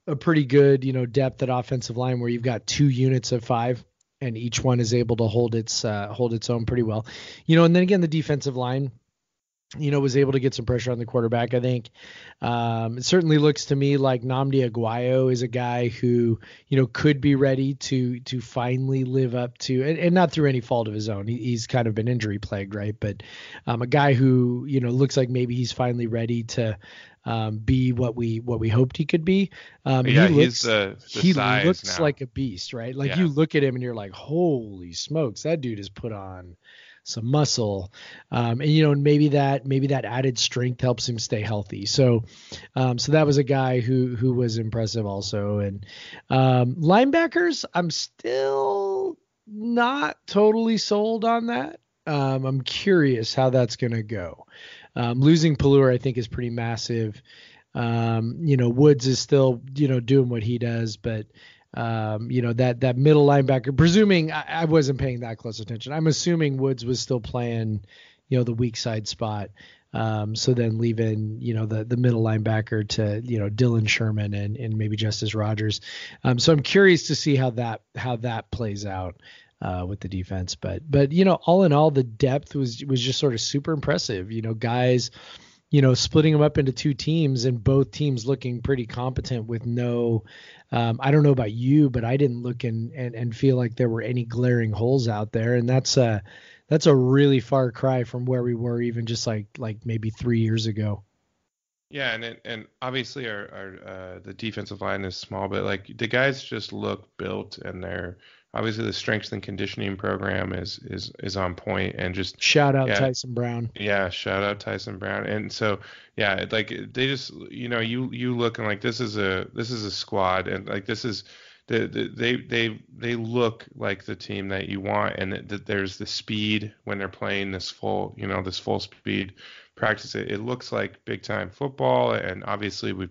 a pretty good, depth at offensive line where you've got 2 units of 5 and each one is able to hold its own pretty well, and then again, the defensive line, was able to get some pressure on the quarterback. I think it certainly looks to me like Nnamdi Aguayo is a guy who, could be ready to finally live up to, and not through any fault of his own. He's kind of been injury plagued, right? But a guy who, looks like maybe he's finally ready to be what we hoped he could be. He looks now like a beast, right? Like you look at him and you're like, holy smokes, that dude has put on some muscle. And maybe that added strength helps him stay healthy. So that was a guy who was impressive also. And linebackers, I'm still not totally sold on that. I'm curious how that's going to go. Losing Pelluer, I think, is pretty massive. Woods is still, doing what he does, but that middle linebacker, presuming I wasn't paying that close attention. I'm assuming Woods was still playing, the weak side spot. So then leaving, the middle linebacker to, Dylan Sherman and maybe Justice Rogers. So I'm curious to see how that plays out with the defense, but all in all, the depth was just sort of super impressive. Guys, splitting them up into 2 teams and both teams looking pretty competent with no, I don't know about you, but I didn't look and feel like there were any glaring holes out there. And that's a really far cry from where we were even just like maybe 3 years ago. Yeah, and obviously our the defensive line is small, but like the guys just look built, and they're obviously the strength and conditioning program is on point, and just shout out Tyson Brown. Yeah, shout out Tyson Brown. And so like they just you look and like this is a squad, and like this is they look like the team that you want, and that there's the speed when they're playing this full speed practice. It looks like big time football, and obviously we've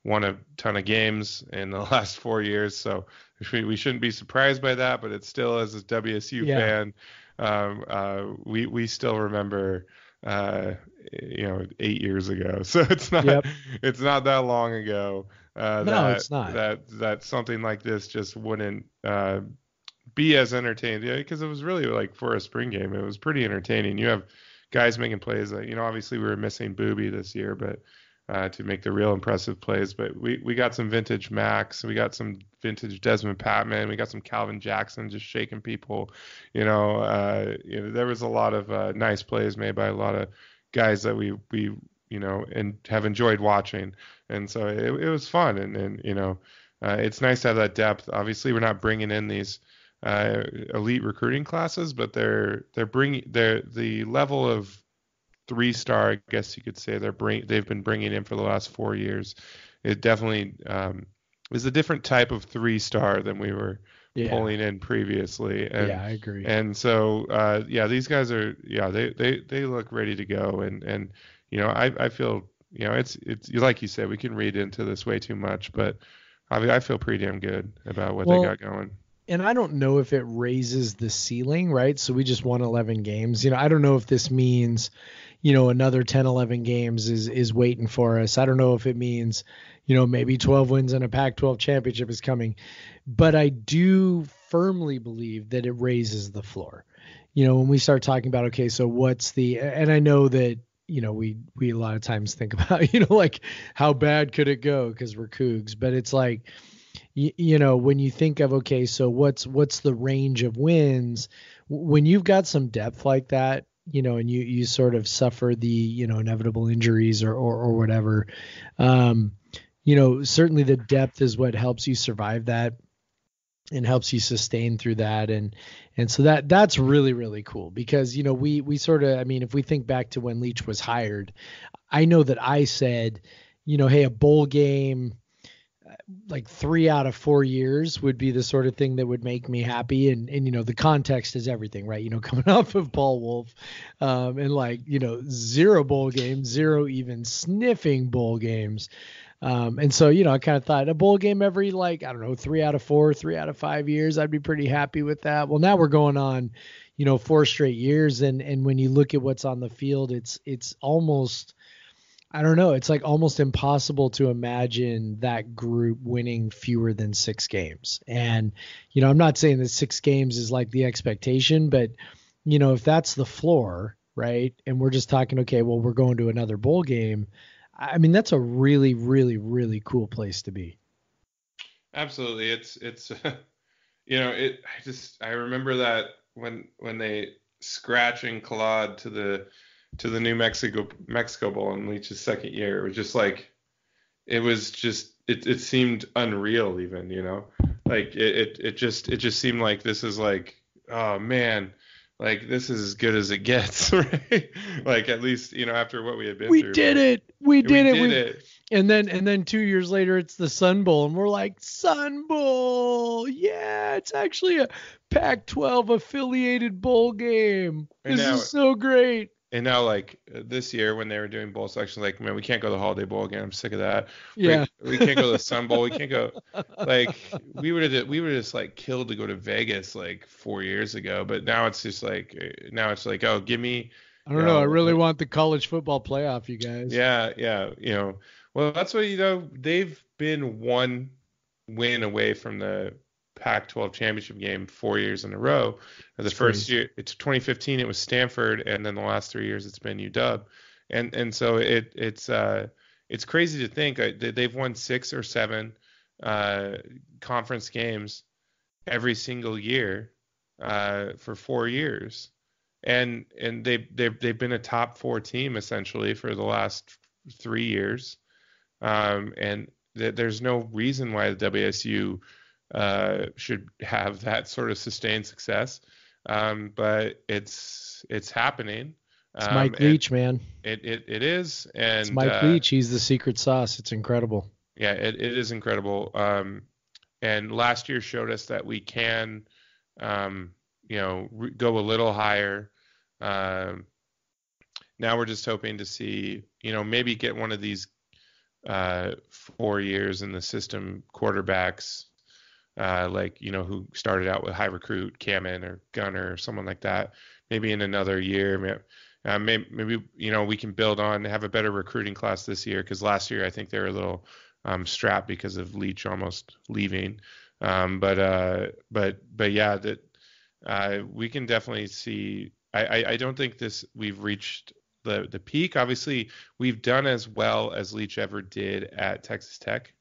won a ton of games in the last 4 years, so we shouldn't be surprised by that. But it's still, as a WSU fan, we still remember 8 years ago. So it's not that long ago. No, it's not. That something like this just wouldn't be as entertaining. Yeah, because it was really like, for a spring game, it was pretty entertaining. You have guys making plays that, obviously we were missing Booby this year, but to make the real impressive plays. But we got some vintage Max, we got some vintage Desmond Patman, we got some Calvin Jackson just shaking people. There was a lot of nice plays made by a lot of guys that we and have enjoyed watching. And so it was fun. And it's nice to have that depth. Obviously, we're not bringing in these elite recruiting classes, but they're the level of 3-star, I guess you could say, they've been bringing in for the last 4 years. It definitely is a different type of 3-star than we were pulling in previously. And, I agree. And so these guys are they look ready to go. And I feel it's like you said, we can read into this way too much, but I feel pretty damn good about what they got going. And I don't know if it raises the ceiling, right? So we just won 11 games. I don't know if this means, another 10, 11 games is waiting for us. I don't know if it means, maybe 12 wins and a Pac-12 championship is coming. But I do firmly believe that it raises the floor. When we start talking about, okay, so what's and I know that, we a lot of times think about, like how bad could it go because we're Cougs, but it's like, when you think of, okay, so what's the range of wins when you've got some depth like that, and you sort of suffer the, inevitable injuries or whatever, certainly the depth is what helps you survive that and helps you sustain through that. And so that's really, really cool because, we sort of, if we think back to when Leach was hired, I know that I said, hey, a bowl game, like 3 out of 4 years would be the sort of thing that would make me happy. And the context is everything, right? Coming off of Paul Wolf, and 0 bowl games, 0 even sniffing bowl games. And so, I kind of thought a bowl game every 3 out of 4, 3 out of 5 years, I'd be pretty happy with that. Well, now we're going on, 4 straight years. And when you look at what's on the field, it's almost, I don't know. It's like almost impossible to imagine that group winning fewer than 6 games. And, I'm not saying that 6 games is like the expectation, but, if that's the floor, right? And we're just talking, okay, well, we're going to another bowl game. That's a really, really, really cool place to be. Absolutely. It's I remember that when they scratch and clawed to the New Mexico Bowl in Leach's second year. It was just like, it seemed unreal even, like it just seemed like this is like, oh man, like this is as good as it gets, right? Like at least, after what we had been through. We did it. And then 2 years later, it's the Sun Bowl, and we're like, Sun Bowl, yeah, it's actually a Pac-12 affiliated bowl game. This is so great. And now, like this year, when they were doing bowl selection, like, man, we can't go to the Holiday Bowl again. I'm sick of that. Yeah, we can't go to the Sun Bowl. We can't go. Like, we were just like killed to go to Vegas like 4 years ago. But now it's just like, oh, give me. I don't know. I really want the college football playoff, you guys. Yeah. Well, that's what they've been 1 win away from the Pac-12 championship game 4 years in a row. The first year, it's 2015, it was Stanford, and then the last 3 years it's been UW, and so it's crazy to think they've won 6 or 7 conference games every single year for 4 years, and they've been a top 4 team essentially for the last 3 years, and there's no reason why the WSU should have that sort of sustained success, but it's happening. It's Mike Leach, man. It is, and it's Mike Leach. He's the secret sauce. It's incredible. Yeah, it is incredible. and last year showed us that we can, go a little higher. Um, Now we're just hoping to see, maybe get one of these 4 years in the system quarterbacks, who started out with high recruit, Cameron or Gunner or someone like that. Maybe in another year, maybe we can build on, have a better recruiting class this year, because last year I think they were a little strapped because of Leach almost leaving. But yeah, that we can definitely see. I don't think we've reached the peak. Obviously, we've done as well as Leach ever did at Texas Tech.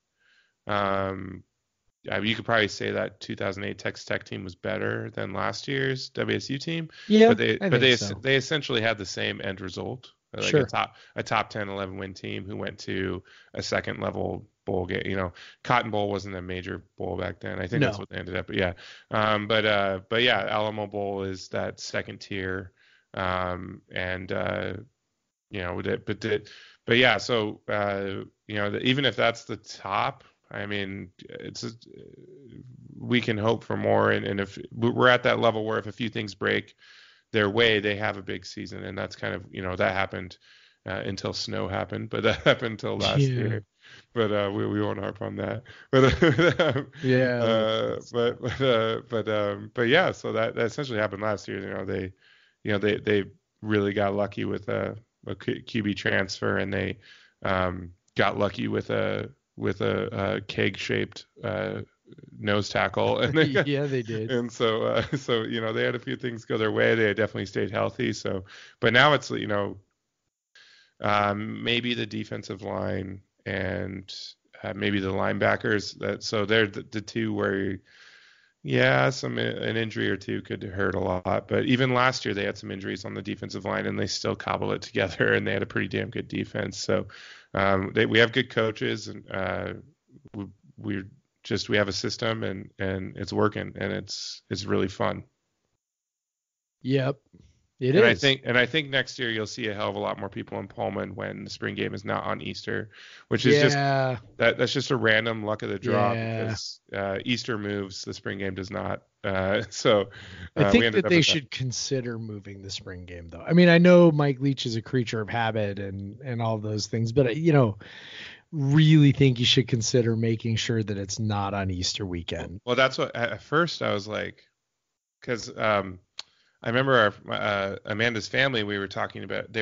You could probably say that 2008 Texas Tech team was better than last year's WSU team. Yeah, but they essentially had the same end result. Like sure. a top 10, 11 win team who went to a second level bowl game. Cotton Bowl wasn't a major bowl back then. I think that's what they ended up. But yeah. But yeah, Alamo Bowl is that second tier. But yeah, so even if that's the top, I mean, we can hope for more, and if we're at that level where if a few things break their way, they have a big season, and that's kind of that happened until snow happened, but that happened until last year. But we won't harp on that. But yeah, so that essentially happened last year. They really got lucky with a QB transfer, and they got lucky with a keg-shaped nose tackle. And yeah, they did. And so they had a few things go their way. They definitely stayed healthy. So, but now it's maybe the defensive line and maybe the linebackers. So they're the two where. Yeah, an injury or two could hurt a lot. But even last year, they had some injuries on the defensive line, and they still cobbled it together, and they had a pretty damn good defense. So we have good coaches, and we have a system, and it's working, and it's really fun. Yep. It is. I think next year you'll see a hell of a lot more people in Pullman when the spring game is not on Easter, which is that's just a random luck of the draw because Easter moves, the spring game does not. I think that they should consider moving the spring game, though. I mean, I know Mike Leach is a creature of habit and all those things, but really think you should consider making sure that it's not on Easter weekend. Well, that's what at first I was like, because I remember Amanda's family, they were talking about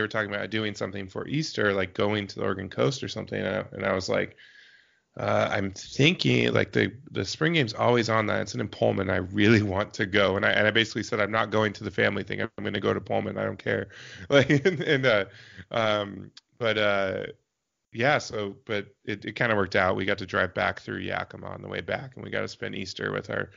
doing something for Easter, like going to the Oregon coast or something. And I was like, I'm thinking like the spring game's always on that. It's in Pullman. I really want to go. And I basically said, I'm not going to the family thing. I'm going to go to Pullman. I don't care. Yeah, but it kind of worked out. We got to drive back through Yakima on the way back, and we got to spend Easter with our,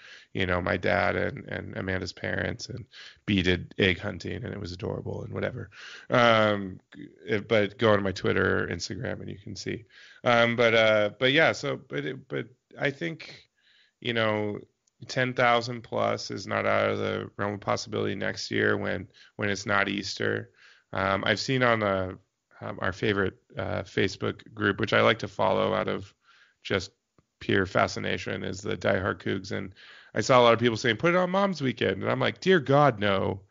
my dad and Amanda's parents, and B did egg hunting, and it was adorable and whatever. But go on my Twitter or Instagram and you can see. But I think, 10,000 plus is not out of the realm of possibility next year when it's not Easter. I've seen on our favorite Facebook group, which I like to follow out of just pure fascination, is the Die Hard Cougs. And I saw a lot of people saying, put it on Mom's Weekend. And I'm like, dear God, no.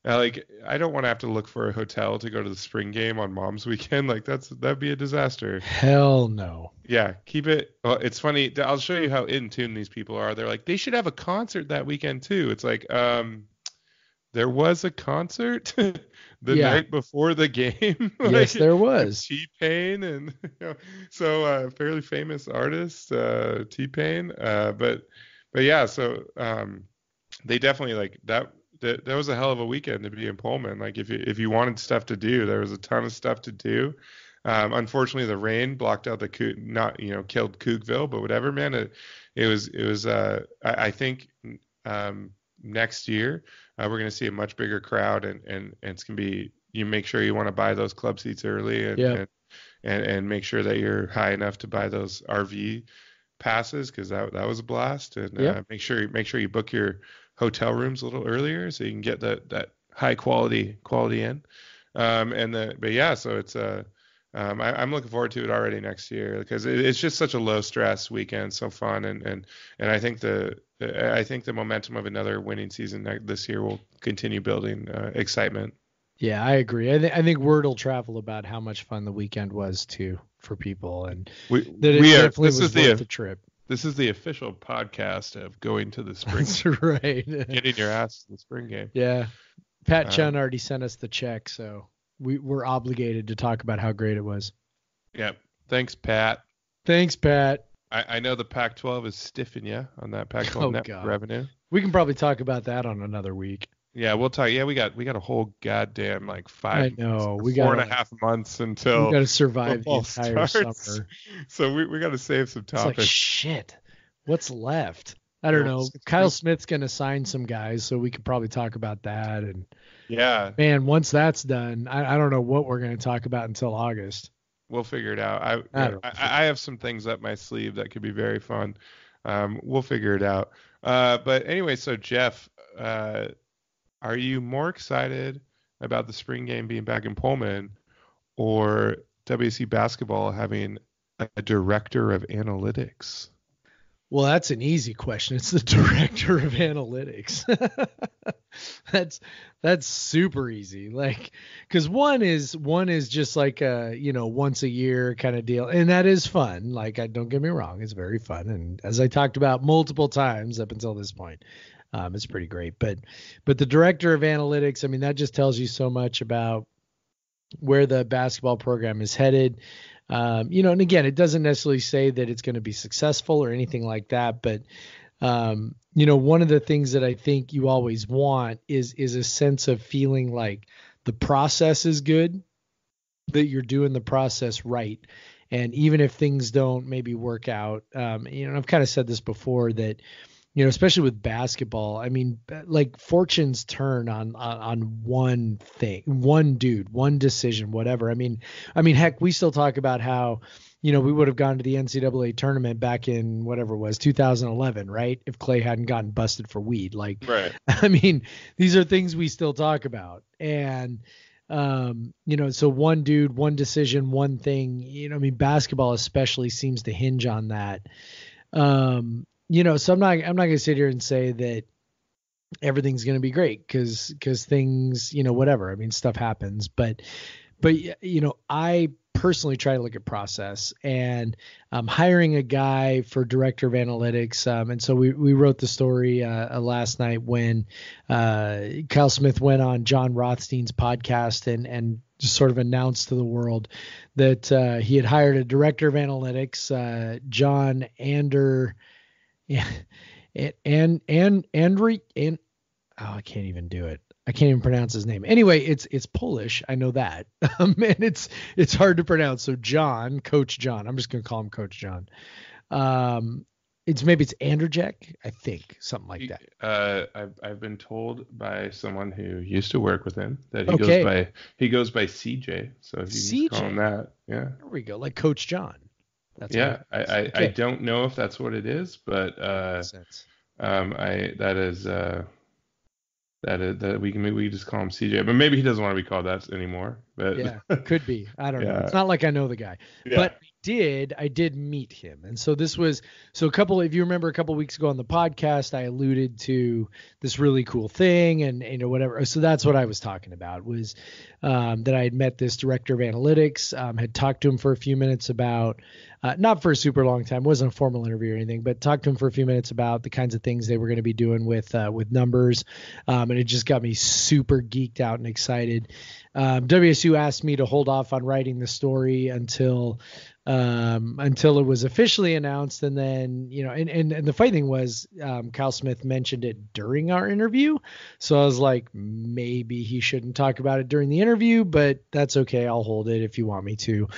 I don't want to have to look for a hotel to go to the spring game on Mom's Weekend. Like that'd be a disaster. Hell no. Yeah, keep it. Well, it's funny. I'll show you how in tune these people are. They're like, they should have a concert that weekend too. It's like, there was a concert the night before the game. Yes, there was. T-Pain and fairly famous artist, T-Pain. But yeah, so they definitely like that. That was a hell of a weekend to be in Pullman. Like if you wanted stuff to do, there was a ton of stuff to do. Unfortunately, the rain blocked out the killed Cougville, but whatever, man. It was. I think next year we're going to see a much bigger crowd, and it's going to be. You make sure you want to buy those club seats early, and make sure that you're high enough to buy those RV passes, because that was a blast. And make sure you book your hotel rooms a little earlier so you can get that high quality in. So it's I'm looking forward to it already next year because it's just such a low stress weekend, so fun, and I think the momentum of another winning season this year will continue building excitement. Yeah, I agree. I think word will travel about how much fun the weekend was too for people, and definitely was worth the trip. This is the official podcast of going to the spring. That's right. Getting your ass to the spring game. Yeah. Pat Chun already sent us the check, so we're obligated to talk about how great it was. Yeah. Thanks, Pat. Thanks, Pat. I know the Pac-12 is stiffing you on that Pac-12 net revenue. We can probably talk about that on another week. Yeah, we'll talk. Yeah, we got a whole goddamn like 4.5 months until we got to survive the entire summer. So we got to save some topics. It's like shit. What's left? I don't know. Kyle Smith's going to sign some guys, so we could probably talk about that. And yeah, man, once that's done, I don't know what we're going to talk about until August. We'll figure it out. I have some things up my sleeve that could be very fun. We'll figure it out. But anyway, so Jeff, are you more excited about the spring game being back in Pullman or WSU basketball having a director of analytics? Well, that's an easy question. It's the director of analytics. That's super easy. Like, cause one is just like a, once a year kind of deal. And that is fun. Like, don't get me wrong. It's very fun. And as I talked about multiple times up until this point, it's pretty great. But the director of analytics, I mean, that just tells you so much about where the basketball program is headed. And again, it doesn't necessarily say that it's going to be successful or anything like that. But, one of the things that I think you always want is a sense of feeling like the process is good, that you're doing the process right. And even if things don't maybe work out, I've kind of said this before that, especially with basketball, I mean, like fortunes turn on one thing, one dude, one decision, whatever. I mean, heck, we still talk about how, we would have gone to the NCAA tournament back in whatever it was, 2011, right? If Clay hadn't gotten busted for weed, like, right. I mean, these are things we still talk about. And, so one dude, one decision, one thing, basketball especially seems to hinge on that. So I'm not going to sit here and say that everything's going to be great because things, whatever. I mean, stuff happens, but I personally try to look at process, and hiring a guy for director of analytics. And so we wrote the story last night when Kyle Smith went on John Rothstein's podcast and just sort of announced to the world that he had hired a director of analytics, John Ander. Yeah. And I can't even do it. I can't even pronounce his name. Anyway, it's Polish. I know that. And it's hard to pronounce. So Coach John, I'm just going to call him Coach John. It's Andrzejczyk, I think, something like that. I've been told by someone who used to work with him that he goes by CJ. So if you can call him that, yeah. There we go. Like Coach John. That's I don't know if that's what it is, but that we just call him CJ, but maybe he doesn't want to be called that anymore. But yeah, could be. I don't know. It's not like I know the guy, but I did meet him. And so if you remember a couple of weeks ago on the podcast, I alluded to this really cool thing and whatever. So that's what I was talking about was that I had met this director of analytics, had talked to him for a few minutes about, not for a super long time, wasn't a formal interview or anything, but talked to him for a few minutes about the kinds of things they were going to be doing with numbers. And it just got me super geeked out and excited. WSU asked me to hold off on writing the story until it was officially announced. And then, and the funny thing was, Kyle Smith mentioned it during our interview. So I was like, maybe he shouldn't talk about it during the interview, but that's okay. I'll hold it if you want me to.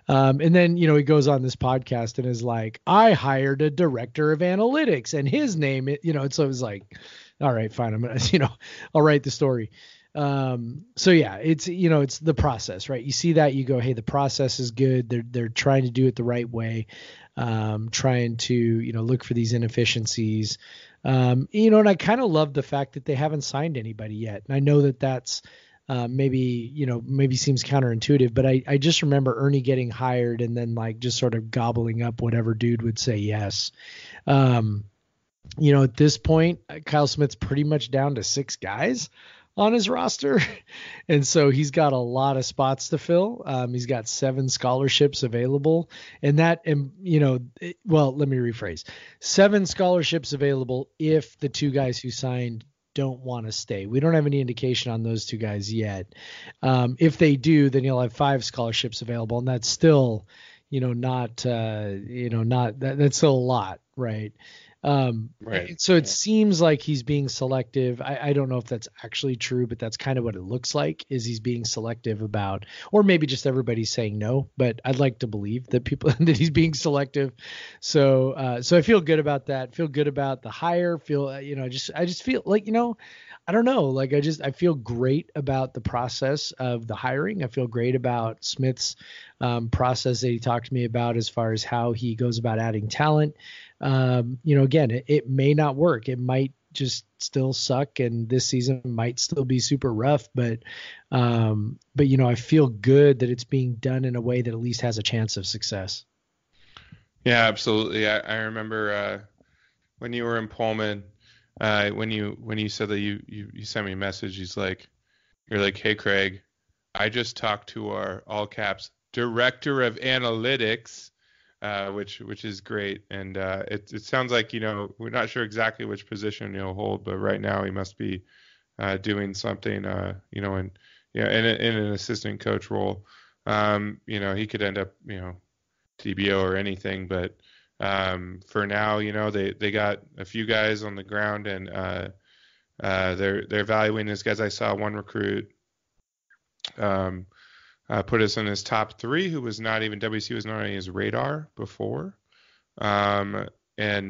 And then, he goes on this podcast and is like, I hired a director of analytics and his name, so it was like, all right, fine. I'm going to, I'll write the story. So yeah, it's, it's the process, right? You see that, you go, hey, the process is good. They're trying to do it the right way. Trying to, look for these inefficiencies. And I kind of love the fact that they haven't signed anybody yet. And I know that that's, maybe seems counterintuitive, but I just remember Ernie getting hired and then like just sort of gobbling up whatever dude would say yes. At this point, Kyle Smith's pretty much down to 6 guys on his roster. And so he's got a lot of spots to fill. He's got 7 scholarships available, well, let me rephrase. 7 scholarships available if the 2 guys who signed don't want to stay. We don't have any indication on those 2 guys yet. If they do, then you'll have 5 scholarships available, and that's still, that's still a lot, right? Right. So it seems like he's being selective. I don't know if that's actually true, but that's kind of what it looks like, is he's being selective about, or maybe just everybody's saying no, but I'd like to believe that that he's being selective. So I feel good about that. Feel good about the hire. I just feel like, I don't know. Like I feel great about the process of the hiring. I feel great about Smith's process that he talked to me about as far as how he goes about adding talent. Again, it may not work. It might just still suck, and this season might still be super rough. But I feel good that it's being done in a way that at least has a chance of success. Yeah, absolutely. I remember when you were in Pullman, when you said that you sent me a message. You're like, hey Craig, I just talked to our all caps director of analytics. Which is great, and it sounds like we're not sure exactly which position he'll hold, but right now he must be doing something in an assistant coach role. He could end up DBO or anything, but for now they got a few guys on the ground, and they're evaluating these guys. I saw one recruit put us in his top 3, who was not even WSU was not on his radar before, and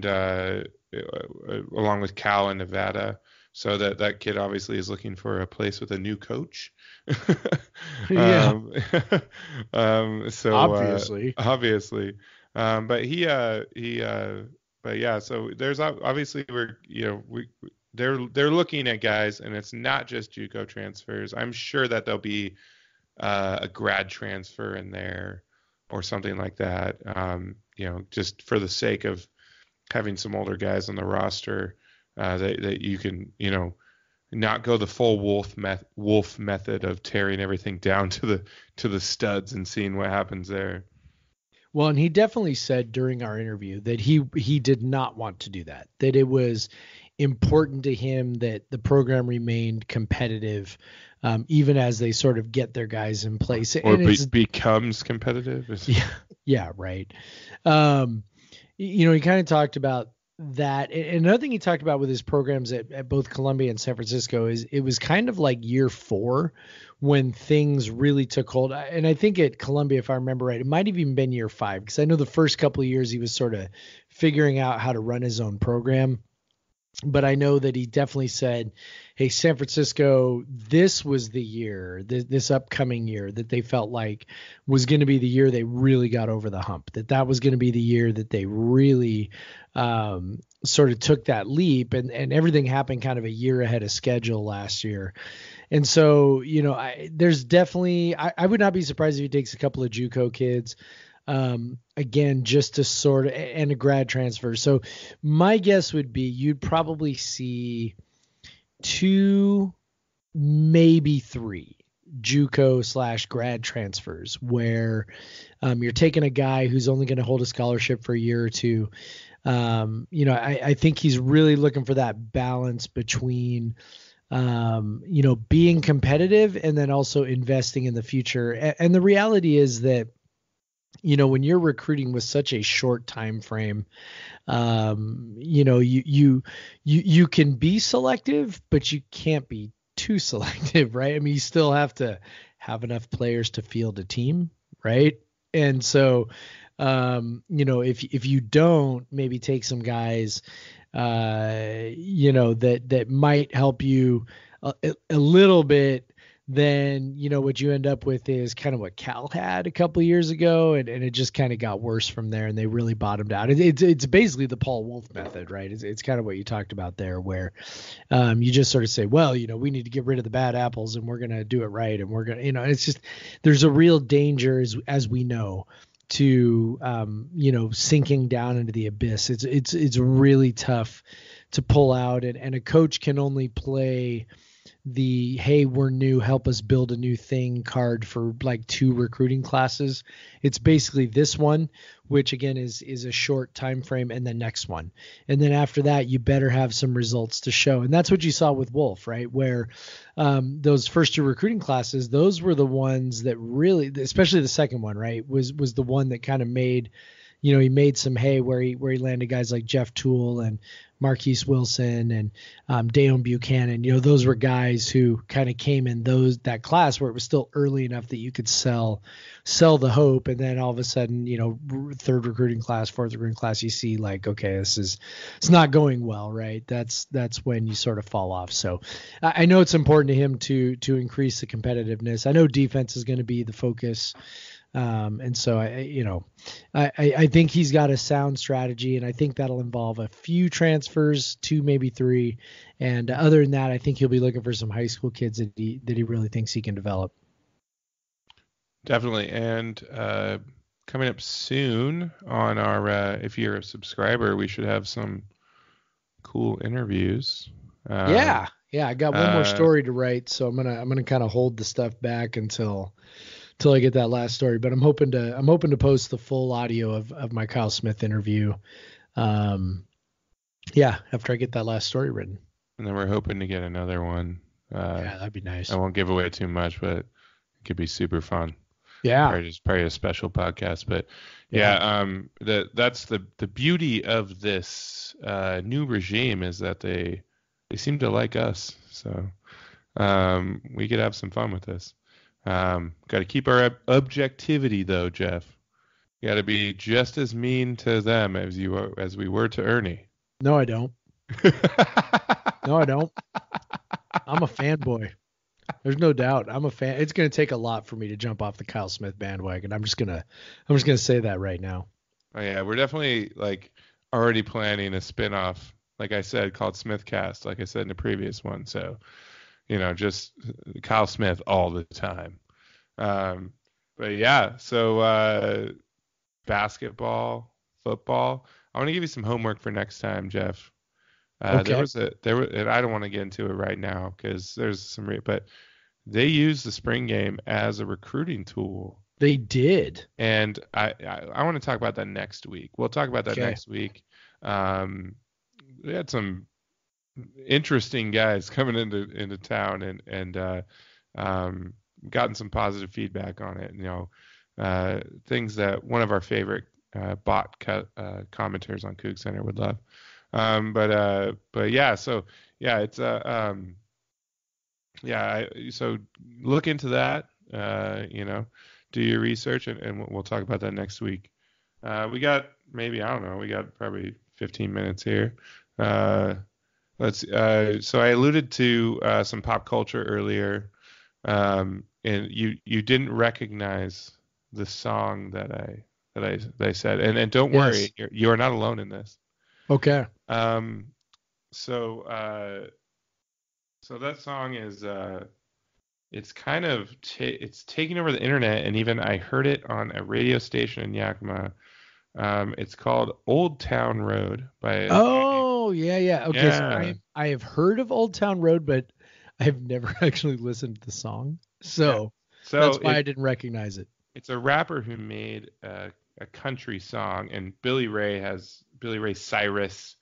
along with Cal in Nevada. So that kid obviously is looking for a place with a new coach. Yeah. So obviously. But yeah. So there's obviously they're looking at guys, and it's not just JUCO transfers. I'm sure that there'll be a grad transfer in there or something like that, just for the sake of having some older guys on the roster that you can, not go the full wolf method of tearing everything down to the studs and seeing what happens there. Well, and he definitely said during our interview that he did not want to do that it was important to him that the program remained competitive, even as they sort of get their guys in place. Or becomes competitive. Yeah, right. He kind of talked about that. And another thing he talked about with his programs at both Columbia and San Francisco is it was kind of like year 4 when things really took hold. And I think at Columbia, if I remember right, it might have even been year 5, because I know the first couple of years he was sort of figuring out how to run his own program. But I know that he definitely said, hey, San Francisco, this was the year, this upcoming year, that they felt like was going to be the year they really got over the hump, that was going to be the year that they really sort of took that leap, and everything happened kind of a year ahead of schedule last year. And so, there's definitely, I would not be surprised if he takes a couple of JUCO kids. Again, just to sort of, and a grad transfer. So my guess would be you'd probably see 2, maybe 3 JUCO / grad transfers where you're taking a guy who's only going to hold a scholarship for a year or 2. I think he's really looking for that balance between being competitive and then also investing in the future. And the reality is that when you're recruiting with such a short time frame, you can be selective, but you can't be too selective, right? I mean, you still have to have enough players to field a team, right? And so, if you don't, maybe take some guys, that might help you a little bit, then, what you end up with is kind of what Cal had a couple of years ago, and it just kind of got worse from there, and they really bottomed out. It's basically the Paul Wolf method, right? It's kind of what you talked about there, where you just sort of say, well, we need to get rid of the bad apples, and we're going to do it right, and we're going to, it's just, there's a real danger, as we know, to sinking down into the abyss. It's really tough to pull out, and a coach can only play the hey, we're new, help us build a new thing card for like 2 recruiting classes. It's basically this one, which again is a short time frame, and the next one, and then after that you better have some results to show. And that's what you saw with Wolf, right? Where those first 2 recruiting classes, those were the ones that really, especially the second one, right, was the one that kind of made, he made some hay, where he landed guys like Jeff Toole and Marquise Wilson and Dayon Buchanan. Those were guys who kind of came in that class where it was still early enough that you could sell the hope. And then all of a sudden, 3rd recruiting class, 4th recruiting class, you see like, okay, it's not going well, right? That's when you sort of fall off. So I know it's important to him to increase the competitiveness. I know defense is going to be the focus. And so I think he's got a sound strategy, and I think that'll involve a few transfers, 2, maybe 3. And other than that, I think he'll be looking for some high school kids that he really thinks he can develop. Definitely. And coming up soon on our, if you're a subscriber, we should have some cool interviews. Yeah. I got one more story to write, so I'm gonna kind of hold the stuff back until I get that last story. But I'm hoping to post the full audio of my Kyle Smith interview. After I get that last story written. And then we're hoping to get another one. That'd be nice. I won't give away too much, but it could be super fun. Yeah. Probably a special podcast, but that's the beauty of this new regime is that they seem to like us. So we could have some fun with this. Got to keep our objectivity though, Jeff. You got to be just as mean to them as we were to Ernie. No, I don't. No, I don't. I'm a fanboy. There's no doubt. I'm a fan. It's going to take a lot for me to jump off the Kyle Smith bandwagon. I'm just gonna say that right now. Oh yeah, we're definitely like already planning a spin-off, like I said, called Smithcast, like I said in the previous one. So, just Kyle Smith all the time. But yeah, so basketball, football. I want to give you some homework for next time, Jeff. Okay. And I don't want to get into it right now because there's some, but they use the spring game as a recruiting tool. They did. And I want to talk about that next week. We'll talk about that next week. We had some interesting guys coming into town and gotten some positive feedback on it. Things that one of our favorite bot commenters on Coug Center would love. But yeah, so yeah, it's so look into that, do your research and we'll talk about that next week. We got probably 15 minutes here. So I alluded to some pop culture earlier, and you didn't recognize the song that I said, and don't worry, you are not alone in this. Okay. So that song is it's kind of it's taking over the internet, and even I heard it on a radio station in Yakima. It's called Old Town Road by. Oh yeah. Okay, yeah. So I have heard of Old Town Road, but I've never actually listened to the song, so that's why I didn't recognize it. It's a rapper who made a country song, and Billy Ray Cyrus,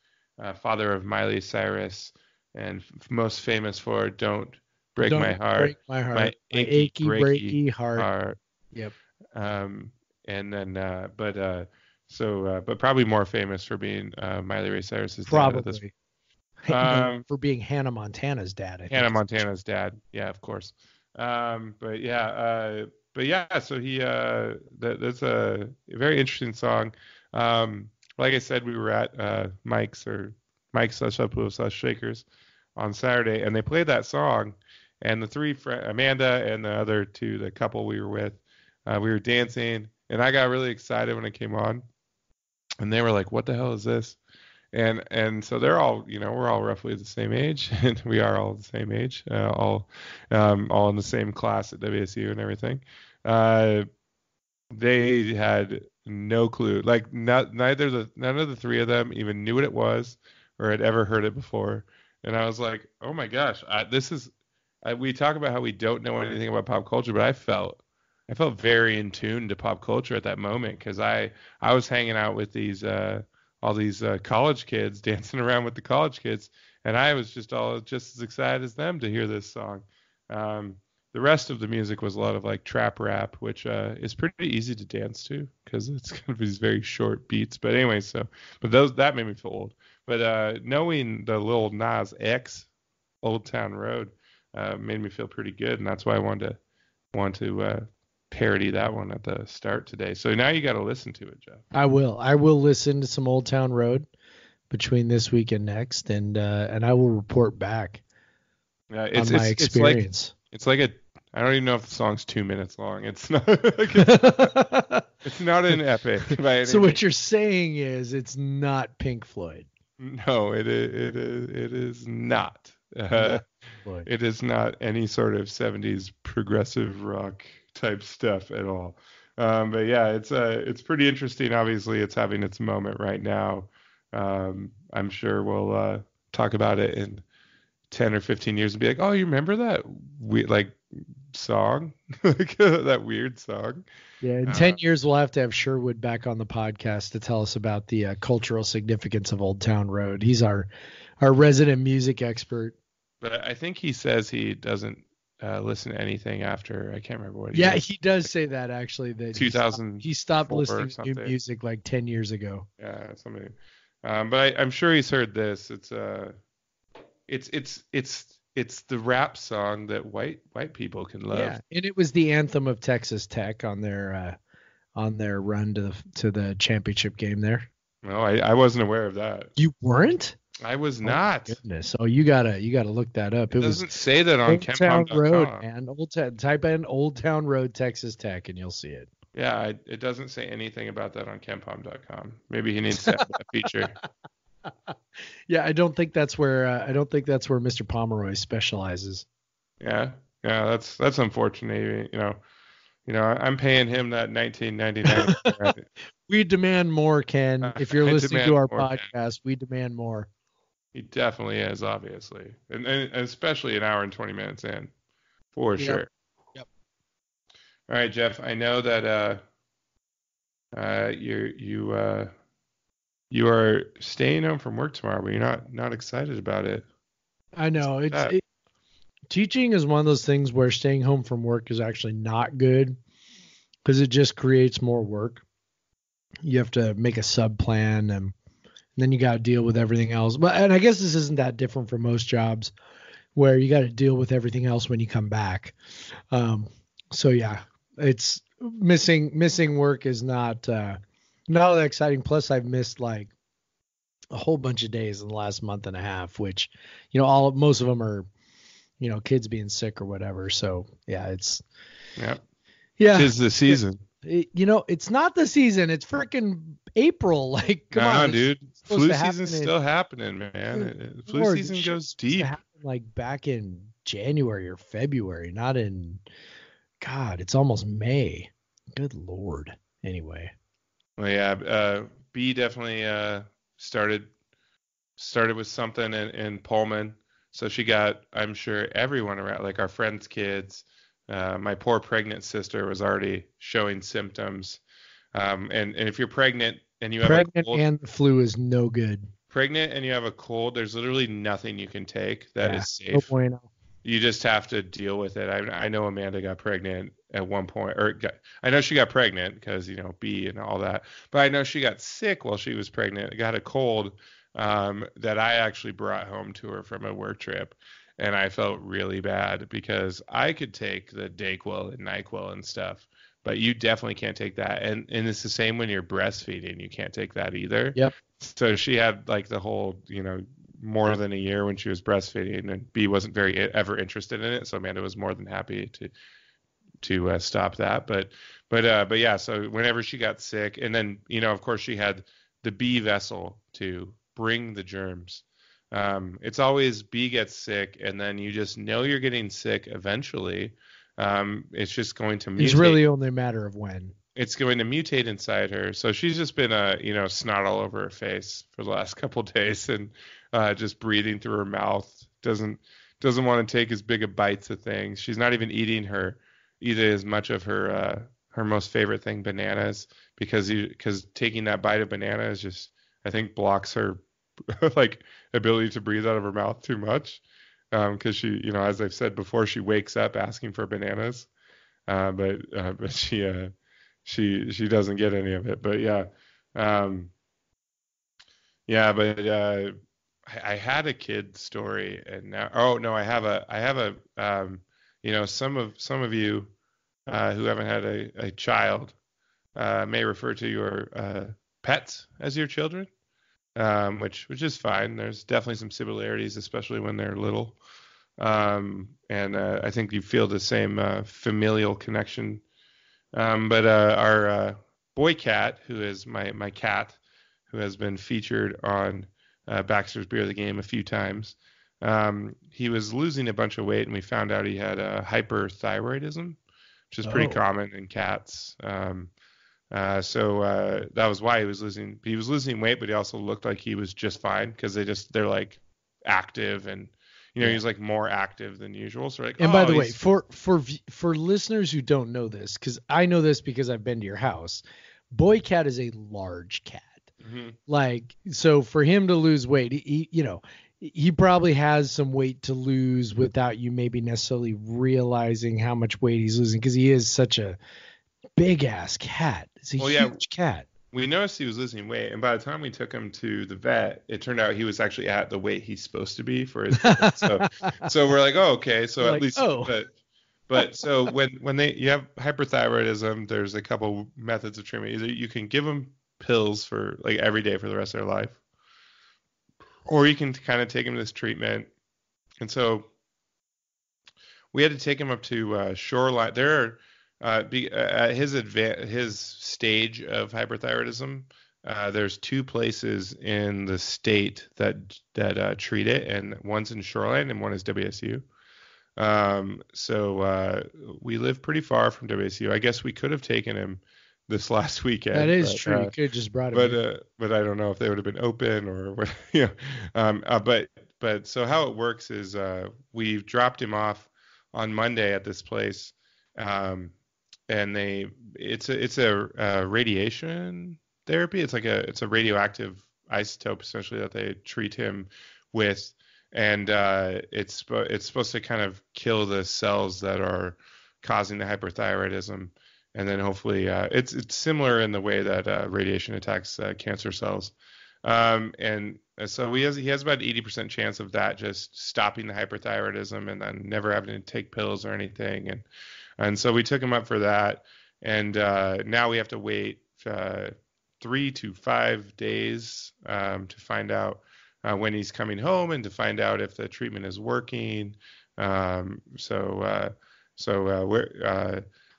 father of Miley Cyrus, and most famous for "Don't Break My Heart," my achy breaky heart. Yep. And then, but probably more famous for being Miley Ray Cyrus's probably dad for being Hannah Montana's dad. I Hannah Montana's dad, yeah, of course. But yeah, so he that's a very interesting song. Like I said, we were at Mike's/Upload/Shakers on Saturday, and they played that song, And the Amanda and the other two, the couple we were with, we were dancing, and I got really excited when it came on, and they were like, "What the hell is this?" And so they're all, we're all roughly the same age, and we are all the same age, all in the same class at WSU and everything. They had no clue. Like none of the three of them even knew what it was or had ever heard it before. And I was like, oh my gosh, we talk about how we don't know anything about pop culture, but I felt very in tune to pop culture at that moment, because I was hanging out with all these college kids, dancing around with the college kids, and I was just as excited as them to hear this song. The rest of the music was a lot of like trap rap, which is pretty easy to dance to because it's kind of these very short beats. But anyway, that made me feel old. But knowing the Lil Nas X Old Town Road made me feel pretty good, and that's why I wanted to parody that one at the start today. So now you got to listen to it, Jeff. I will listen to some Old Town Road between this week and next, and I will report back on my experience. It's like I don't even know if the song's 2 minutes long. It's not. It's not an epic. So what you're saying is it's not Pink Floyd. No, it is not. It is not any sort of 70s progressive rock type stuff at all. But yeah, it's pretty interesting. Obviously, it's having its moment right now. I'm sure we'll talk about it in 10 or 15 years and be like, oh, you remember that song? That weird song? Yeah, in 10 years, we'll have to have Sherwood back on the podcast to tell us about the cultural significance of Old Town Road. He's our resident music expert. But I think he says he doesn't listen to anything after, I can't remember what he does. He does say that, actually, that 2000 he stopped listening to new music like 10 years ago. Yeah, something. But I'm sure he's heard this. It's the rap song that white people can love. Yeah, and it was the anthem of Texas Tech on their run to the championship game there. No, I wasn't aware of that. You weren't? I was not. Goodness. Oh, you gotta look that up. It doesn't say that on Old Town Road, man. Type in Old Town Road Texas Tech and you'll see it. Yeah, it doesn't say anything about that on KenPom.com. Maybe he needs to have that feature. Yeah, I don't think that's where Mr. Pomeroy specializes. Yeah, that's unfortunate. I'm paying him that $19.99. We demand more, Ken. If you're listening to our podcast, Ken. We demand more. He definitely is, obviously, and especially an hour and 20 minutes in, for sure. Yep. All right, Jeff. I know that you are staying home from work tomorrow, but you're not excited about it. I know teaching is one of those things where staying home from work is actually not good because it just creates more work. You have to make a sub plan and then you got to deal with everything else. And I guess this isn't that different for most jobs where you got to deal with everything else when you come back. So yeah, it's missing work is not that exciting. Plus I've missed like a whole bunch of days in the last month and a half, which, most of them are, kids being sick or whatever. So yeah, yeah, it's the season. It's not the season. It's freaking April. Like, come on, dude. Flu season's still happening, man. Flu season goes deep. Like back in January or February, not in. God, it's almost May. Good Lord. Anyway. Well, yeah. B definitely started with something in Pullman. So she got, I'm sure, everyone around, like our friends' kids. My poor pregnant sister was already showing symptoms. And if you're pregnant and you have a cold, and the flu is no good. Pregnant and you have a cold, there's literally nothing you can take that is safe. No bueno. You just have to deal with it. I know Amanda got pregnant at one point, I know she got pregnant because, B and all that. But I know she got sick while she was pregnant, got a cold that I actually brought home to her from a work trip. And I felt really bad because I could take the Dayquil and NyQuil and stuff, but you definitely can't take that. And it's the same when you're breastfeeding. You can't take that either. Yep. So she had like the whole, more than a year when she was breastfeeding, and B wasn't very ever interested in it, so Amanda was more than happy to stop that. But yeah, so whenever she got sick, and then of course she had the B vessel to bring the germs. It's always B gets sick, and then you just know you're getting sick eventually. It's just going to mutate. It's really only a matter of when. It's going to mutate inside her. So she's just been snot all over her face for the last couple of days, and just breathing through her mouth. Doesn't want to take as big a bites of things. She's not even eating either as much of her most favorite thing, bananas, because taking that bite of banana is just, I think, blocks her like ability to breathe out of her mouth too much. Because she, as I've said before, she wakes up asking for bananas, but she doesn't get any of it. But yeah, I had a kid story, and now, oh no, I have a some of you who haven't had a child may refer to your pets as your children, which is fine. There's definitely some similarities, especially when they're little. And I think you feel the same familial connection. But our boy cat, who is my cat, who has been featured on Baxter's Beer of the Game a few times, he was losing a bunch of weight, and we found out he had hyperthyroidism, which is pretty common in cats. So that was why he was losing weight, but he also looked like he was just fine, because they're like active, and he's like more active than usual. So like, and by the way, for listeners who don't know this, because I know this because I've been to your house, boy cat is a large cat. Mm-hmm. Like, so for him to lose weight, he probably has some weight to lose without you maybe necessarily realizing how much weight he's losing, because he is such a big ass cat. It's a huge cat. We noticed he was losing weight, and by the time we took him to the vet, it turned out he was actually at the weight he's supposed to be for his vet. So we're like, oh, okay. So at least, but so when you have hyperthyroidism, there's a couple methods of treatment. Either you can give them pills for like every day for the rest of their life, or you can kind of take them this treatment. And so we had to take him up to Shoreline. There are at his stage of hyperthyroidism, there's two places in the state that treat it, and one's in Shoreline and one is WSU. So we live pretty far from WSU. I guess we could have taken him this last weekend. That is true. You could have just brought him. But I don't know if they would have been open or what. But so how it works is we've dropped him off on Monday at this place. And it's a radiation therapy. It's a radioactive isotope essentially that they treat him with, and it's supposed to kind of kill the cells that are causing the hyperthyroidism, and then hopefully it's similar in the way that radiation attacks cancer cells, and so he has about 80% chance of that just stopping the hyperthyroidism and then never having to take pills or anything, and so we took him up for that, and now we have to wait 3 to 5 days to find out when he's coming home and to find out if the treatment is working. So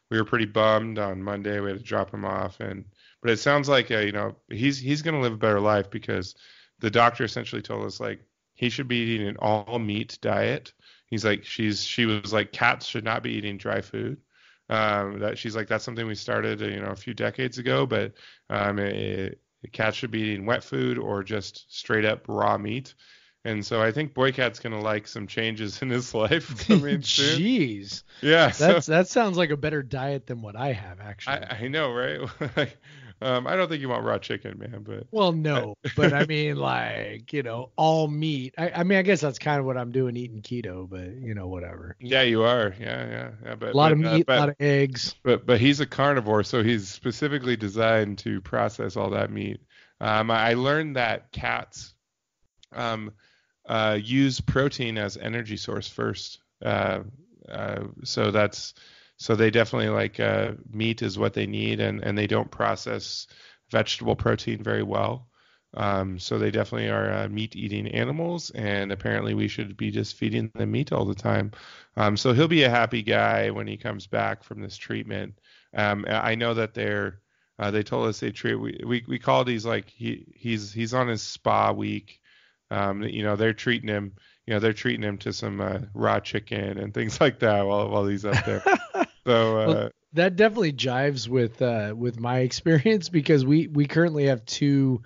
we were pretty bummed on Monday. We had to drop him off, but it sounds like he's going to live a better life, because the doctor essentially told us like he should be eating an all meat diet. He's like, she was like, cats should not be eating dry food. That she's like, that's something we started, a few decades ago, but cats should be eating wet food or just straight up raw meat. And so I think Boy Cat's gonna like some changes in his life. Jeez. Yeah. That sounds like a better diet than what I have, actually. I know, right? I don't think you want raw chicken, man. But well, no. But I mean, like, all meat. I mean, I guess that's kind of what I'm doing, eating keto. But whatever. Yeah, you are. Yeah. But a lot of meat, a lot of eggs. But he's a carnivore, so he's specifically designed to process all that meat. I learned that cats use protein as energy source first. So they definitely like meat is what they need, and they don't process vegetable protein very well. So they definitely are meat-eating animals, and apparently we should be just feeding them meat all the time. So he'll be a happy guy when he comes back from this treatment. I know that they told us they treat we call these like he's on his spa week. They're treating him. They're treating him to some raw chicken and things like that while he's up there. So well, that definitely jives with my experience, because we currently have two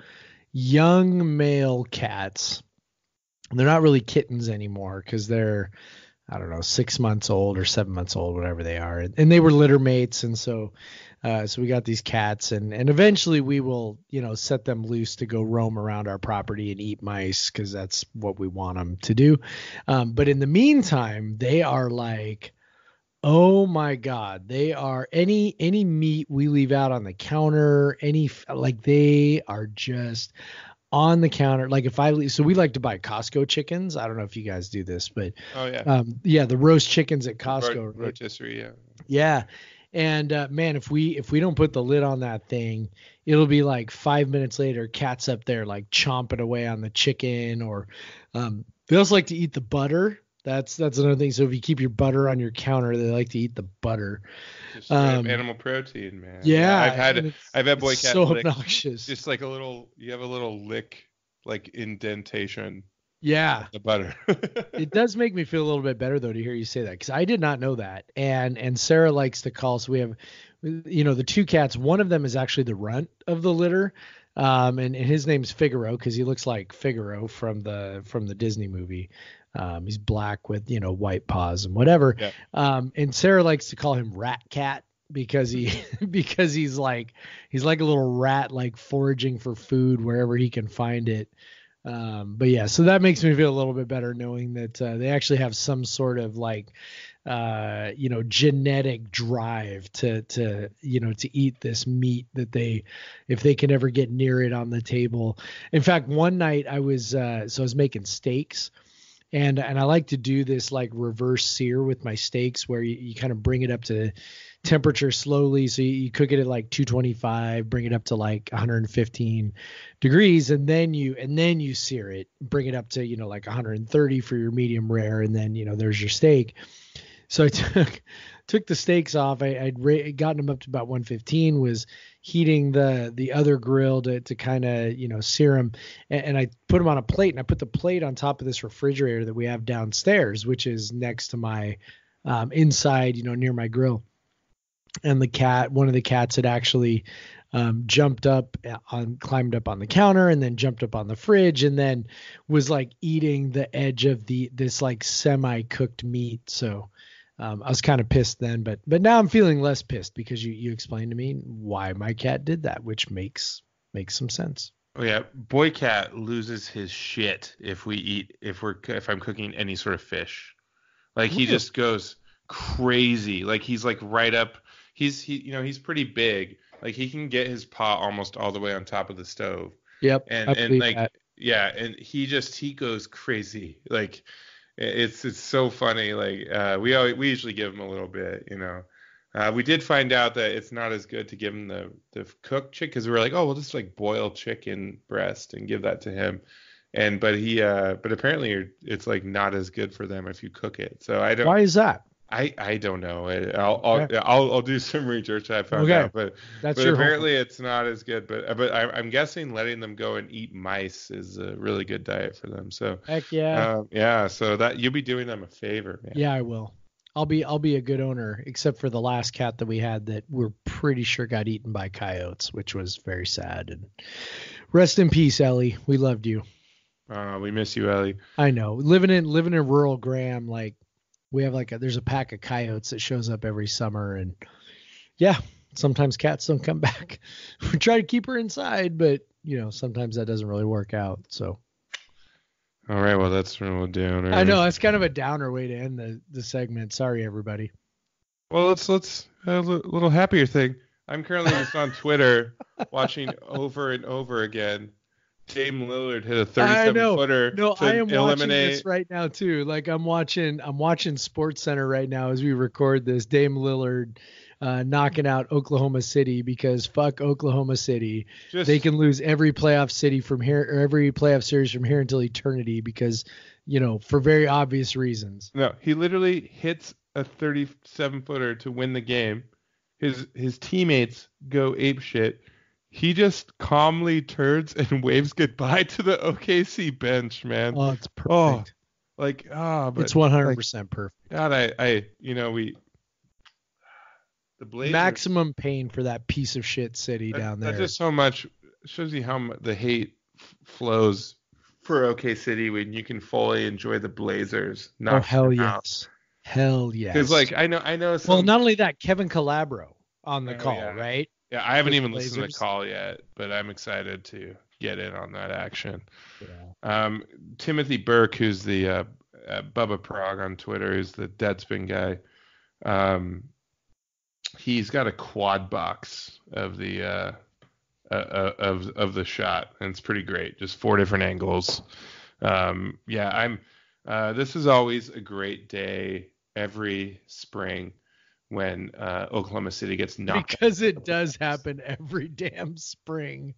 young male cats. They're not really kittens anymore because they're, I don't know, 6 months old or 7 months old, whatever they are. And they were litter mates. And so we got these cats, and eventually we will, set them loose to go roam around our property and eat mice, because that's what we want them to do. But in the meantime, they are like, oh my God, they are any meat we leave out on the counter, they are just on the counter. Like so we like to buy Costco chickens. I don't know if you guys do this, but oh yeah, the roast chickens at Costco. Rotisserie, yeah. Yeah. And man, if we don't put the lid on that thing, it'll be like 5 minutes later, cat's up there like chomping away on the chicken. Or they also like to eat the butter. That's another thing. So if you keep your butter on your counter, they like to eat the butter. Just animal protein, man. Yeah, I've had boy cat so lick, obnoxious. just like you have a little lick, like indentation. Yeah, the butter. It does make me feel a little bit better though to hear you say that, because I did not know that. And Sarah likes to call. So we have, the two cats. One of them is actually the runt of the litter. And his name's Figaro, because he looks like Figaro from the Disney movie. He's black with, white paws and whatever. Yeah. And Sarah likes to call him Rat Cat because he's like a little rat, like foraging for food wherever he can find it. But yeah, so that makes me feel a little bit better knowing that they actually have some sort of like genetic drive to eat this meat that if they can ever get near it on the table. In fact, one night I was making steaks. And I like to do this like reverse sear with my steaks, where you kind of bring it up to temperature slowly. So you cook it at like 225, bring it up to like 115 degrees, and then you sear it, bring it up to, like 130 for your medium rare. And then, there's your steak. So I took the steaks off. I'd gotten them up to about 115, was heating the other grill to kind of, sear them. And I put them on a plate, and I put the plate on top of this refrigerator that we have downstairs, which is next to my inside, near my grill. And one of the cats had actually climbed up on the counter, and then jumped up on the fridge, and then was like eating the edge of this like semi-cooked meat. So I was kind of pissed then, but now I'm feeling less pissed because you explained to me why my cat did that, which makes some sense. Oh yeah, boy cat loses his shit if I'm cooking any sort of fish. Like he just goes crazy. Like he's like right up. He's pretty big. Like he can get his paw almost all the way on top of the stove. Yep. And like that. Yeah, and he goes crazy. Like it's so funny. Like we usually give him a little bit, We did find out that it's not as good to give him the cooked chicken, because we were like, oh, we'll just like boil chicken breast and give that to him. But apparently it's like not as good for them if you cook it. So I don't. Why is that? I don't know. I'll do some research. I found out, but apparently it's not as good. But I'm guessing letting them go and eat mice is a really good diet for them. So heck yeah, yeah. So that you'll be doing them a favor, man. Yeah, I will. I'll be a good owner, except for the last cat that we had that we're pretty sure got eaten by coyotes, which was very sad. And rest in peace, Ellie. We loved you. We miss you, Ellie. I know. Living in rural Graham, like. We have there's a pack of coyotes that shows up every summer, and yeah, sometimes cats don't come back. We try to keep her inside, but sometimes that doesn't really work out. So. All right. Well, that's what we'll do. Right? I know it's kind of a downer way to end the segment. Sorry, everybody. Well, let's have a little happier thing. I'm currently just on Twitter watching over and over again. Dame Lillard hit a 37-footer. No, I am watching this right now too. Like I'm watching SportsCenter right now as we record this. Dame Lillard knocking out Oklahoma City because fuck Oklahoma City. Just, They can lose every playoff city from here or every playoff series from here until eternity because, for very obvious reasons. no, he literally hits a 37-footer to win the game. His teammates go apeshit. He just calmly turns and waves goodbye to the OKC bench, man. Oh, it's perfect. Oh, but it's 100% perfect. God, the Blazers. Maximum pain for that piece of shit city down there. That's just so much. Shows you how the hate flows for OK City when you can fully enjoy the Blazers. Oh, hell yes. Hell yes. Because I know. Well, not only that, Kevin Calabro on the call, yeah. right? Yeah, I haven't even Blazers. listened to the call yet, but I'm excited to get in on that action. Yeah. Timothy Burke, who's the Bubba Prague on Twitter, who's the Deadspin guy. He's got a quad box of the of the shot, and it's pretty great. Just 4 different angles. This is always a great day every spring when Oklahoma City gets knocked. Because it does happen every damn spring.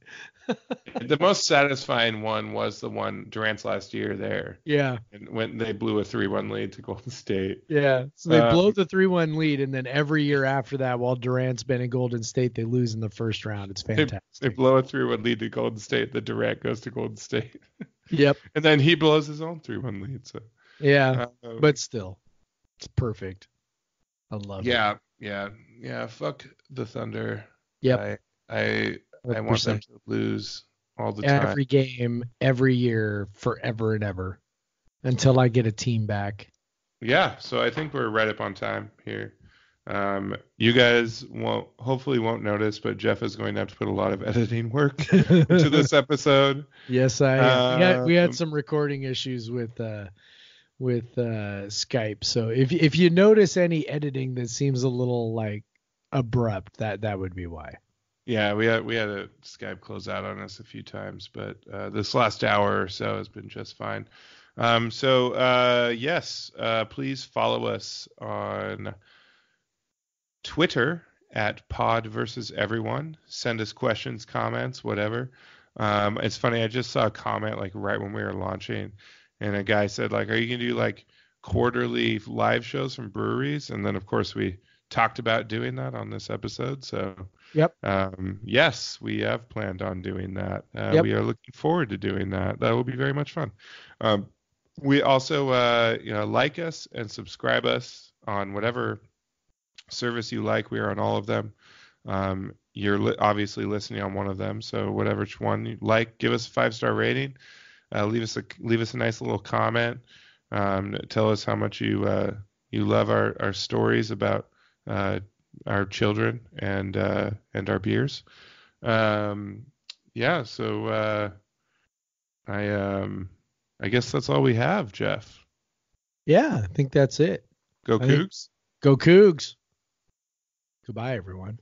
The most satisfying one was the one Durant's last year there. Yeah. And when they blew a 3-1 lead to Golden State. Yeah. So they blow the 3-1 lead, and then every year after that, while Durant's been in Golden State, they lose in the first round. It's fantastic. They blow a 3-1 lead to Golden State. The Durant goes to Golden State. Yep. And then he blows his own 3-1 lead. So yeah, but still, it's perfect. I love it. Yeah. Fuck the Thunder. Yep. I want them to lose all the time. Every game, every year, forever and ever, until I get a team back. Yeah, so I think we're right up on time here. You guys hopefully won't notice, but Jeff is going to have to put a lot of editing work into this episode. Yes, I am. We had some recording issues with Skype, so if you notice any editing that seems a little like abrupt, that would be why. Yeah, we had a Skype close out on us a few times, but this last hour or so has been just fine. Yes, please follow us on Twitter at Pod versus Everyone. Send us questions, comments, whatever. It's funny, I just saw a comment like right when we were launching, and a guy said like, "Are you gonna do like quarterly live shows from breweries?" And then of course we talked about doing that on this episode. So yep. Yes, we have planned on doing that. Yep. We are looking forward to doing that. That will be very much fun. We also like us and subscribe us on whatever service you like. We are on all of them. You're obviously listening on one of them, so whatever one you like, give us a 5-star rating. Leave us a nice little comment. Tell us how much you love our stories about our children and our beers. So I guess that's all we have, Jeff. Yeah, I think that's it. Go Cougs. Go Cougs. Goodbye, everyone.